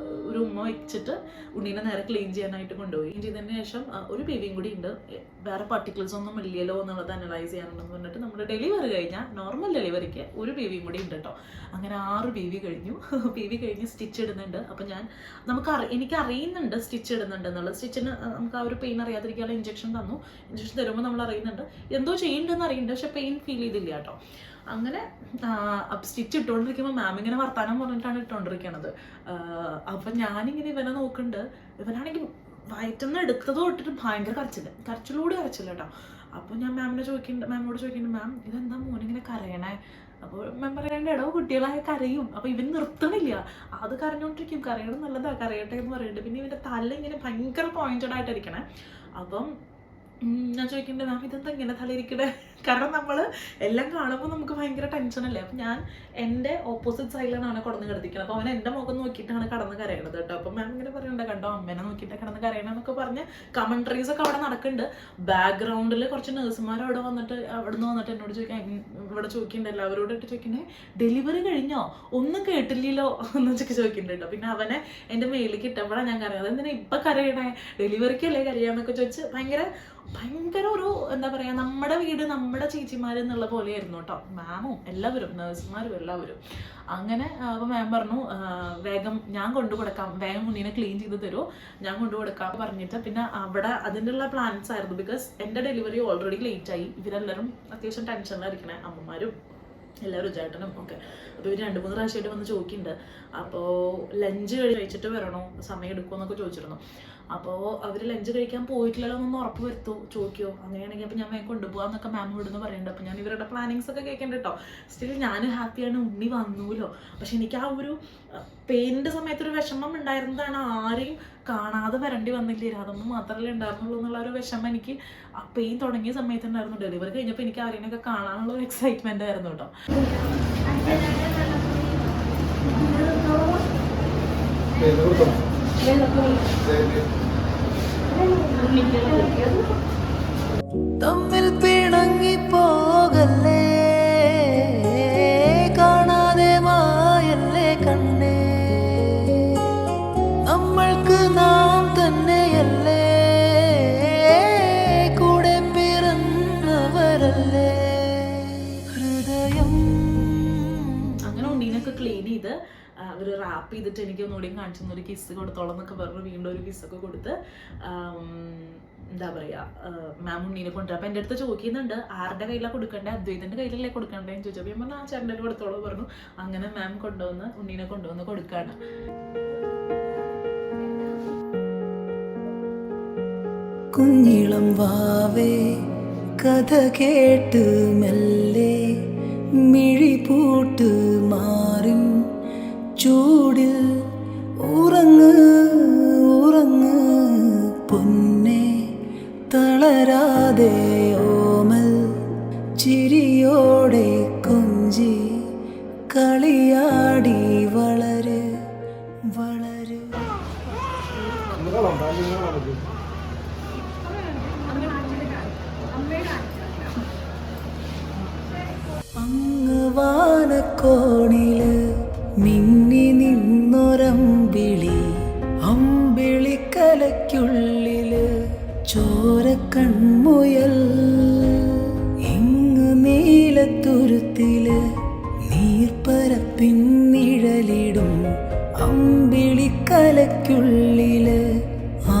ഒരു ഉമ്മ വെച്ചിട്ട് ഉണ്ണീനെ നേരെ ക്ലീൻ ചെയ്യാനായിട്ട് കൊണ്ടുപോയി. ക്ലീൻ ചെയ്തതിന് ശേഷം ഒരു ബേബിയും കൂടി ഉണ്ട്, വേറെ പാർട്ടിക്കിൾസ് ഒന്നും ഇല്ലല്ലോ എന്നുള്ളത് അനലൈസ് ചെയ്യാനുണ്ടെന്ന് പറഞ്ഞിട്ട് നമ്മുടെ ഡെലിവറി കഴിഞ്ഞാൽ നോർമൽ ഡെലിവറിക്ക് ഒരു ബേബിയും കൂടി ഉണ്ട് കേട്ടോ. അങ്ങനെ 6 ബേബി കഴിഞ്ഞു. ബേബി കഴിഞ്ഞ് സ്റ്റിച്ച് ഇടുന്നുണ്ട്. അപ്പം എനിക്ക് അറിയുന്നുണ്ട് സ്റ്റിച്ച് ഇടുന്നുണ്ട് എന്നുള്ളത്. സ്റ്റിച്ചിന് നമുക്ക് ആ ഒരു പെയിൻ അറിയാതിരിക്കാനുള്ള ഇഞ്ചക്ഷൻ തന്നു. ഇഞ്ചക്ഷൻ തരുമ്പോൾ നമ്മൾ അറിയുന്നുണ്ട് എന്തോ ചെയ്യുന്നുണ്ടെന്ന് അറിയുന്നുണ്ട്, പക്ഷെ പെയിൻ ഫീൽ ചെയ്തില്ല കേട്ടോ. അങ്ങനെ സ്റ്റിച്ച് ഇട്ടുകൊണ്ടിരിക്കുമ്പോൾ മാം ഇങ്ങനെ വർത്താനം പറഞ്ഞിട്ടാണ് ഇട്ടുകൊണ്ടിരിക്കണത്. അപ്പം ഞാനിങ്ങനെ ഇവനെ നോക്കുന്നുണ്ട്. ഇവനാണെങ്കിൽ വയറ്റിന്ന് എടുത്തത് തൊട്ടിട്ട് ഭയങ്കര കരച്ചിലൂടെ കേട്ടോ. അപ്പോൾ ഞാൻ മാമോട് ചോദിക്കുന്നുണ്ട് മാം ഇതെന്താ മോനിങ്ങനെ കരയണേ? അപ്പോൾ മാം പറയേണ്ട ഇടവ് കുട്ടികളായ കരയും. അപ്പോൾ ഇവൻ നിർത്തണില്ല, അത് കരഞ്ഞോണ്ടിരിക്കും. കരയണം നല്ലതാ, കരയട്ടെ എന്ന് പറയുന്നുണ്ട്. പിന്നെ ഇവൻ്റെ തല ഇങ്ങനെ ഭയങ്കര പോയിന്റഡ് ആയിട്ടിരിക്കണേ. അപ്പം ഞാൻ ചോദിക്കുന്നുണ്ട് മാം ഇതെന്താ ഇങ്ങനെ തലയിരിക്കണേ? കാരണം നമ്മൾ എല്ലാം കാണുമ്പോൾ നമുക്ക് ഭയങ്കര ടെൻഷനല്ലേ. അപ്പം ഞാൻ എൻ്റെ ഓപ്പോസിറ്റ് സൈഡിലാണ് കടന്ന് കിടത്തിക്കുന്നത്. അപ്പോൾ അവൻ എൻ്റെ മുഖം നോക്കിയിട്ടാണ് കടന്ന് കരയണത് കേട്ടോ. അപ്പം മാം ഇങ്ങനെ പറയുന്നുണ്ട് കണ്ടോ അമ്മേനെ നോക്കിയിട്ട് കടന്ന് കരയണമെന്നൊക്കെ പറഞ്ഞ് കമൻട്രീസ് ഒക്കെ അവിടെ നടക്കുന്നുണ്ട്. ബാക്ക്ഗ്രൗണ്ടിൽ കുറച്ച് നേഴ്സുമാർ അവിടെ വന്നിട്ട് എന്നോട് ഇവിടെ ചോദിക്കുന്നുണ്ട്, എല്ലാവരോടും ചോദിക്കണേ ഡെലിവറി കഴിഞ്ഞോ, ഒന്നും കേട്ടില്ലല്ലോ എന്നൊക്കെ ചോദിക്കുന്നുണ്ട് കേട്ടോ. പിന്നെ അവനെ എൻ്റെ മേലേക്ക് ഇട്ടപ്പോഴാണ് ഞാൻ കരയുന്നത്. എന്തിനാ ഇപ്പം കരയണേ, ഡെലിവറിക്കല്ലേ കരയാന്നൊക്കെ ചോദിച്ച് ഭയങ്കര ഒരു എന്താ പറയുക, നമ്മുടെ വീട് നമ്മുടെ ചേച്ചിമാർ എന്നുള്ള പോലെയായിരുന്നു കേട്ടോ. മാമും എല്ലാവരും നേഴ്സുമാരും എല്ലാവരും. അങ്ങനെ അപ്പോൾ മാം പറഞ്ഞു വേഗം ഞാൻ കൊണ്ടുകൊടുക്കാം, വേഗം ഉണ്ണീനെ ക്ലീൻ ചെയ്ത് തരുമോ, ഞാൻ കൊണ്ടുകൊടുക്കാം പറഞ്ഞിട്ട്. പിന്നെ അവിടെ അതിനുള്ള പ്ലാൻസ് ആയിരുന്നു. ബിക്കോസ് എൻ്റെ ഡെലിവറി ഓൾറെഡി ലേറ്റായി. ഇവരെല്ലാവരും അത്യാവശ്യം ടെൻഷനിലായിരിക്കണേ, അമ്മമാരും എല്ലാവരും ചേട്ടനും ഒക്കെ. അപ്പോൾ ഇവർ 2-3 പ്രാവശ്യമായിട്ട് വന്ന് ചോദിക്കുന്നുണ്ട്. അപ്പോൾ ലഞ്ച് കഴിച്ചിട്ട് വരണോ, സമയം എടുക്കുമോ എന്നൊക്കെ ചോദിച്ചിരുന്നു. അപ്പോൾ അവർ ലഞ്ച് കഴിക്കാൻ പോയിട്ടില്ലല്ലോ എന്നൊന്ന് ഉറപ്പ് ചോദിക്കുമോ. അങ്ങനെയാണെങ്കിൽ അപ്പോൾ ഞാൻ വേഗം കൊണ്ടുപോകാമെന്നൊക്കെ മാം ഇവിടുന്ന് പറയുന്നുണ്ട്. അപ്പോൾ ഞാൻ ഇവരുടെ പ്ലാനിങ്സ് ഒക്കെ കേൾക്കേണ്ട കേട്ടോ. സ്റ്റിൽ ഞാൻ ഹാപ്പിയാണ്, ഉണ്ണി വന്നൂല്ലോ. പക്ഷെ എനിക്ക് ആ ഒരു പെയിൻ്റെ സമയത്തൊരു വിഷമം ഉണ്ടായിരുന്നതാണ്. ആരെയും കാണാതെ വരേണ്ടി വന്നില്ല, അതൊന്നും മാത്രമല്ലേ ഉണ്ടായിരുന്നുള്ളൂ എന്നുള്ള ഒരു വിഷമം എനിക്ക് ആ പെയിൻ തുടങ്ങിയ സമയത്തുണ്ടായിരുന്നു. ഡെലിവറി കഴിഞ്ഞപ്പോൾ എനിക്ക് ആരെയൊക്കെ കാണാനുള്ള ഒരു എക്സൈറ്റ്മെൻ്റ് ആയിരുന്നു കേട്ടോ. തമ്മിൽ പിണങ്ങി പോകല്ലേ, കാണാതെ മായല്ലേ കണ്ണേ, നമ്മൾക്ക് നാം തന്നെയല്ലേ, കൂടെ പിറന്നവരല്ലേ ഹൃദയം. അങ്ങനെ ഉണ്ണീനൊക്കെ ക്ലീൻ ചെയ്ത് അവർ റാപ്പ് ചെയ്തിട്ട് എനിക്ക് ഒന്നുകൂടി കാണിച്ചു ഒരു കിസ് കൊടുത്തോളം എന്നൊക്കെ പറഞ്ഞു. വീണ്ടും ഒരു കിസ്സൊക്കെ കൊടുത്ത് എന്താ പറയുക മാം ഉണ്ണീനെ കൊണ്ടുവരാം. അപ്പം എൻ്റെ അടുത്ത് ചോദിക്കുന്നുണ്ട് ആരുടെ കയ്യിലാണ് കൊടുക്കണ്ടേ, അദ്വൈതൻ്റെ കയ്യിലല്ലേ കൊടുക്കണ്ടേന്ന് ചോദിച്ചപ്പോൾ ഞാൻ പറഞ്ഞു ആ ചേട്ടൻ്റെ കൊടുത്തോളം പറഞ്ഞു. അങ്ങനെ മാം ഉണ്ണീനെ കൊണ്ടുവന്ന് കൊടുക്കുകയാണ്. കുഞ്ഞിളം വാവേ കഥ കേട്ട് മെല്ലെ മിഴി പൂട്ട് മാറിൻ ചൂടിൽ ഉറങ്ങ് പൊന്നെ, തളരാതെ ഓമൽ ചിരിയോടെ കൊഞ്ചി കളിയാടി വളര്. അങ്ങ് വാനക്കോണില് മിന്നി നിന്നൊരമ്പിളി, അമ്പിളിക്കലയ്ക്കുള്ളില് ചോരക്കൺമുയൽ, ഇങ്ങ് നീലത്തുരുത്തില് നീർപ്പരപ്പിൻ നിഴലിടും, അമ്പിളിക്കലയ്ക്കുള്ളില്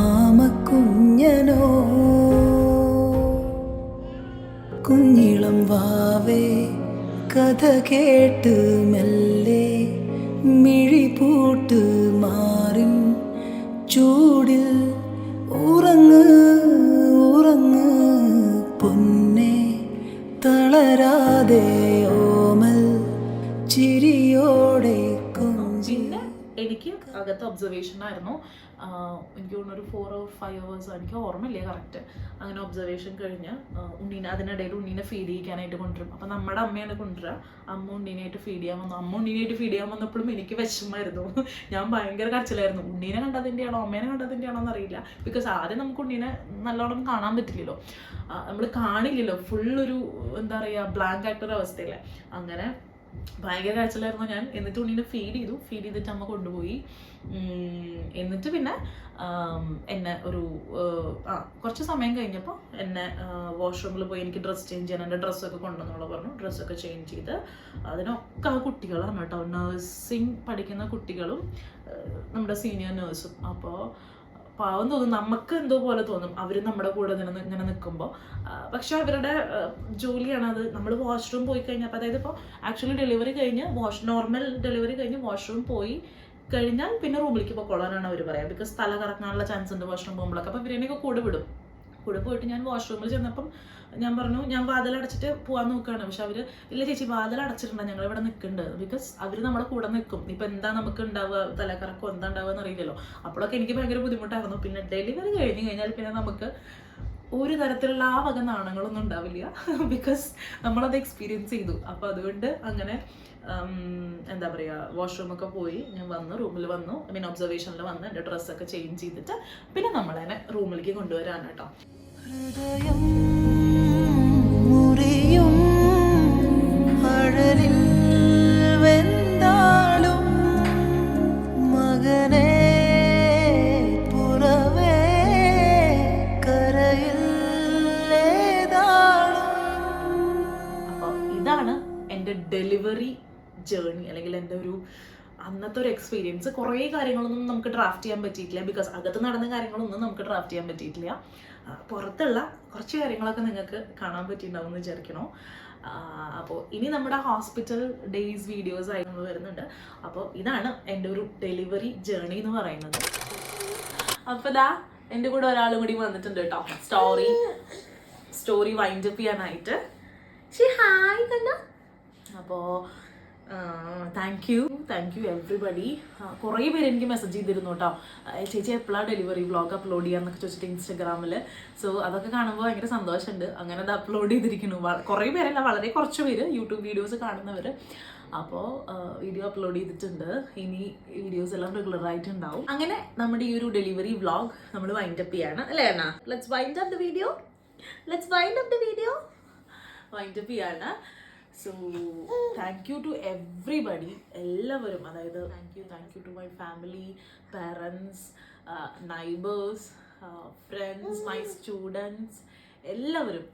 ആമക്കുഞ്ഞനോ. കുഞ്ഞിളം വാവേ കഥ കേട്ട് മെല്ലെ മിഴിപൂട്ട് മാറിൻ ചൂടിൽ ഉറങ്ങ് ഉറങ്ങ് പൊന്നെ തളരാതെ ഓമൽ ചിരിയോടെ പിന്നെ എനിക്ക് അകത്ത് ഒബ്സർവേഷൻ ആയിരുന്നു. എനിക്ക് തോന്നുന്നു ഒരു 4 or 5 hours, എനിക്ക് ഓർമ്മയില്ല കറക്റ്റ്. അങ്ങനെ ഒബ്സർവേഷൻ കഴിഞ്ഞ് ഉണ്ണീനെ അതിനിടയിൽ ഉണ്ണീനെ ഫീഡ് ചെയ്യിക്കാനായിട്ട് കൊണ്ടുവരും. അപ്പം നമ്മുടെ അമ്മയാണ് കൊണ്ടുവരിക. അമ്മ ഉണ്ണീനായിട്ട് ഫീഡ് ചെയ്യാൻ വന്നു. അമ്മ ഉണ്ണീനായിട്ട് ഫീഡ് ചെയ്യാൻ വന്നപ്പോഴും എനിക്ക് വിഷമമായിരുന്നു. ഞാൻ ഭയങ്കര കരച്ചിലായിരുന്നു. ഉണ്ണീനെ കണ്ടതിൻ്റെയാണോ അമ്മേനെ കണ്ടതിൻ്റെയാണോ എന്നറിയില്ല. ബിക്കോസ് ആദ്യം നമുക്ക് ഉണ്ണീനെ നല്ലോണം കാണാൻ പറ്റില്ലല്ലോ, നമ്മൾ കാണില്ലല്ലോ, ഫുള്ളൊരു എന്താ പറയുക ബ്ലാങ്ക് ആയിട്ടൊരു അവസ്ഥയില്ലേ. അങ്ങനെ ഭയങ്കര കാഴ്ചയിലായിരുന്നു ഞാൻ. എന്നിട്ട് ഉണ്ണീനെ ഫീഡ് ചെയ്തിട്ട് അമ്മ കൊണ്ടുപോയി. എന്നിട്ട് പിന്നെ എന്നെ ഒരു കുറച്ച് സമയം കഴിഞ്ഞപ്പോൾ എന്നെ വാഷ്റൂമിൽ പോയി എനിക്ക് ഡ്രസ്സ് ചേഞ്ച് ചെയ്യാൻ എൻ്റെ ഡ്രസ്സൊക്കെ കൊണ്ടുവന്നോളൂ പറഞ്ഞു. ഡ്രസ്സൊക്കെ ചേഞ്ച് ചെയ്ത് അതിനൊക്കെ ആ കുട്ടികളാണ് കേട്ടോ, നഴ്സിംഗ് പഠിക്കുന്ന കുട്ടികളും നമ്മുടെ സീനിയർ നേഴ്സും. അപ്പോൾ പാവം തോന്നും, നമുക്ക് എന്തോ പോലെ തോന്നും അവർ നമ്മുടെ കൂടെ ഇങ്ങനെ നിൽക്കുമ്പോൾ. പക്ഷെ അവരുടെ ജോലിയാണ് അത്. നമ്മൾ വാഷ്റൂം പോയി കഴിഞ്ഞാൽ, അപ്പോൾ അതായത് ഇപ്പോൾ ആക്ച്വലി ഡെലിവറി കഴിഞ്ഞ് നോർമൽ ഡെലിവറി കഴിഞ്ഞ് വാഷ്റൂം പോയി കഴിഞ്ഞാൽ പിന്നെ റൂമിലേക്ക് പൊക്കോളാനാണ് അവർ പറയുക. ബിക്കോസ് തല കറങ്ങാനുള്ള ചാൻസ് ഉണ്ട് വാഷ്റൂം പോകുമ്പോഴൊക്കെ. അപ്പോൾ ഇവരെയൊക്കെ കൂടെ വിടും. കൂടെ പോയിട്ട് ഞാൻ വാഷ്റൂമിൽ ചെന്നപ്പം ഞാൻ പറഞ്ഞു ഞാൻ വാതിലടച്ചിട്ട് പോകാൻ നോക്കുകയാണ്. പക്ഷെ അവർ ഇല്ല ചേച്ചി വാതിലടച്ചിട്ടുണ്ടോ, ഞങ്ങൾ ഇവിടെ നിൽക്കുന്നുണ്ട്. ബിക്കോസ് അവർ നമ്മുടെ കൂടെ നിൽക്കും. ഇപ്പം എന്താ നമുക്ക് ഉണ്ടാവുക, തലക്കറക്കം എന്താ ഉണ്ടാവുക എന്നറിയില്ലല്ലോ. അപ്പോഴൊക്കെ എനിക്ക് ഭയങ്കര ബുദ്ധിമുട്ടായിരുന്നു. പിന്നെ ഡെലിവറി കഴിഞ്ഞ് കഴിഞ്ഞാൽ പിന്നെ നമുക്ക് ഒരു തരത്തിലുള്ള ആ വക നാണങ്ങളൊന്നും ഉണ്ടാവില്ല. ബിക്കോസ് നമ്മളത് എക്സ്പീരിയൻസ് ചെയ്തു. അപ്പോൾ അതുകൊണ്ട് അങ്ങനെ എന്താ പറയുക വാഷ്റൂമൊക്കെ പോയി ഞാൻ വന്നു, റൂമിൽ വന്നു, ഒബ്സർവേഷനിൽ വന്ന് എൻ്റെ ഡ്രസ്സൊക്കെ ചേഞ്ച് ചെയ്തിട്ട് പിന്നെ നമ്മളതിനെ റൂമിലേക്ക് കൊണ്ടുവരാണ് കേട്ടോ. ഹൃദയം മുറിയും അഴലിൽ വെന്താളും മകനെ പുറവേ കരയിൽ അപ്പോൾ ഇതാണ് എൻ്റെ ഡെലിവറി ജേർണി, അല്ലെങ്കിൽ എൻ്റെ ഒരു അന്നത്തെ ഒരു എക്സ്പീരിയൻസ്. കുറേ കാര്യങ്ങളൊന്നും നമുക്ക് ഡ്രാഫ്റ്റ് ചെയ്യാൻ പറ്റിയിട്ടില്ല. ബിക്കോസ് അകത്ത് നടന്ന കാര്യങ്ങളൊന്നും നമുക്ക് ഡ്രാഫ്റ്റ് ചെയ്യാൻ പറ്റിയിട്ടില്ല. പുറത്തുള്ള കുറച്ച് കാര്യങ്ങളൊക്കെ നിങ്ങൾക്ക് കാണാൻ പറ്റിയിട്ടുണ്ടാവും എന്ന് വിചാരിക്കണോ. അപ്പോൾ ഇനി നമ്മുടെ ഹോസ്പിറ്റൽ ഡേയ്സ് വീഡിയോസ് ആയി നമ്മൾ വരുന്നുണ്ട്. അപ്പോൾ ഇതാണ് എൻ്റെ ഒരു ഡെലിവറി ജേർണി എന്ന് പറയുന്നത്. അപ്പോൾ ദാ എൻ്റെ കൂടെ ഒരാളും കൂടി വന്നിട്ടുണ്ട് കേട്ടോ, സ്റ്റോറി വൈൻഡ് അപ്പ് ചെയ്യാനായിട്ട്. ഹായ് കണ്ട. അപ്പോൾ താങ്ക് യു എവ്രിബഡി. കുറേ പേര് എനിക്ക് മെസ്സേജ് ചെയ്തിരുന്നു കേട്ടോ, ചേച്ചി എപ്പോഴാണ് ഡെലിവറി വ്ളോഗ് അപ്ലോഡ് ചെയ്യാന്നൊക്കെ ചോദിച്ചിട്ട് ഇൻസ്റ്റഗ്രാമിൽ. സോ അതൊക്കെ കാണുമ്പോൾ ഭയങ്കര സന്തോഷമുണ്ട്. അങ്ങനെ അത് അപ്ലോഡ് ചെയ്തിരിക്കുന്നു. കുറേ പേരല്ല, വളരെ കുറച്ച് പേര് യൂട്യൂബ് വീഡിയോസ് കാണുന്നവർ. അപ്പോൾ വീഡിയോ അപ്ലോഡ് ചെയ്തിട്ടുണ്ട്. ഇനി വീഡിയോസ് എല്ലാം റെഗുലറായിട്ട് ഉണ്ടാവും. അങ്ങനെ നമ്മുടെ ഈ ഒരു ഡെലിവറി വ്ളോഗ് നമ്മൾ വൈൻഡ് അപ്പ് ചെയ്യാണ് അല്ലേ അണ്ണാ? Let's wind up the video wind up ചെയ്യാണ്. So thank you to everybody, എല്ലാവരും. അതായത് thank you to my family, parents, neighbours, friends, my students, എല്ലാവരും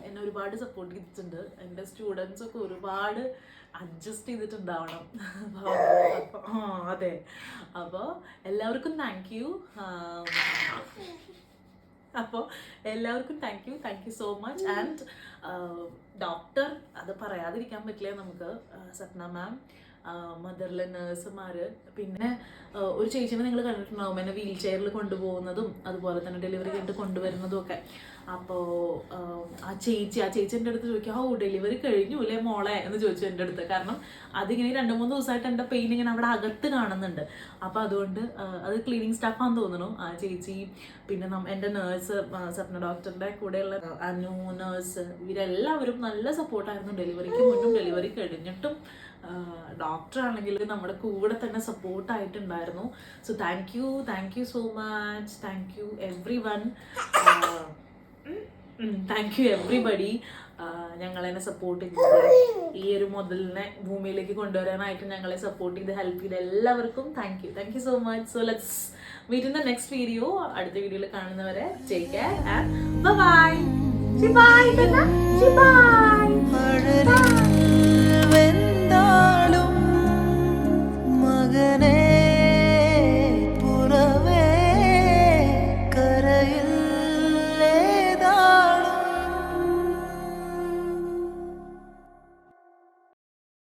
എന്നെ ഒരുപാട് സപ്പോർട്ട് ചെയ്തിട്ടുണ്ട്. എൻ്റെ സ്റ്റുഡൻസൊക്കെ ഒരുപാട് അഡ്ജസ്റ്റ് ചെയ്തിട്ടുണ്ടാവണം. അതെ, അപ്പോൾ എല്ലാവർക്കും താങ്ക് യു. അപ്പോൾ എല്ലാവർക്കും thank you so much. And doctor, അത് പറയാതിരിക്കാൻ പറ്റില്ല നമുക്ക്, സപ്ന മാം, മദറിലെ നേഴ്സുമാർ, പിന്നെ ഒരു ചേച്ചീനെ നിങ്ങൾ കണ്ടിട്ടുണ്ടാവും എന്നെ വീൽ ചെയറിൽ കൊണ്ടുപോകുന്നതും അതുപോലെ തന്നെ ഡെലിവറി കഴിഞ്ഞിട്ട് കൊണ്ടുവരുന്നതും ഒക്കെ. അപ്പോൾ ആ ചേച്ചി എൻ്റെ അടുത്ത് ചോദിക്കുക, ഓ ഡെലിവറി കഴിഞ്ഞു അല്ലേ മോളെ എന്ന് ചോദിച്ചു എൻ്റെ അടുത്ത്. കാരണം അതിങ്ങനെ 2-3 ദിവസമായിട്ട് എൻ്റെ പെയിൻ ഇങ്ങനെ അവിടെ അകത്ത് കാണുന്നുണ്ട്. അപ്പോൾ അതുകൊണ്ട് അത് ക്ലീനിങ് സ്റ്റാഫാന്ന് തോന്നുന്നു ആ ചേച്ചി. പിന്നെ എൻ്റെ നേഴ്സ്, സപ്ന ഡോക്ടറിൻ്റെ കൂടെയുള്ള അനു നേഴ്സ്, ഇവരെല്ലാവരും നല്ല സപ്പോർട്ടായിരുന്നു. ഡെലിവറിക്ക് മുന്നും ഡെലിവറി കഴിഞ്ഞിട്ടും ഡോക്ടറാണെങ്കിൽ നമ്മുടെ കൂടെ തന്നെ സപ്പോർട്ടായിട്ടുണ്ടായിരുന്നു. So thank you so much. Thank you everyone. Thank you everybody. ഞങ്ങളെന്നെ സപ്പോർട്ട് ചെയ്തത്, ഈ ഒരു മുതലിനെ ഭൂമിയിലേക്ക് കൊണ്ടുവരാനായിട്ട് ഞങ്ങളെ സപ്പോർട്ട് ചെയ്ത് ഹെൽപ്പ് ചെയ്ത് എല്ലാവർക്കും thank you so much. So let's meet in the next video. അടുത്ത വീഡിയോയിൽ കാണുന്നവരെ ടേക്ക് കെയർ ആൻഡ് ബൈ.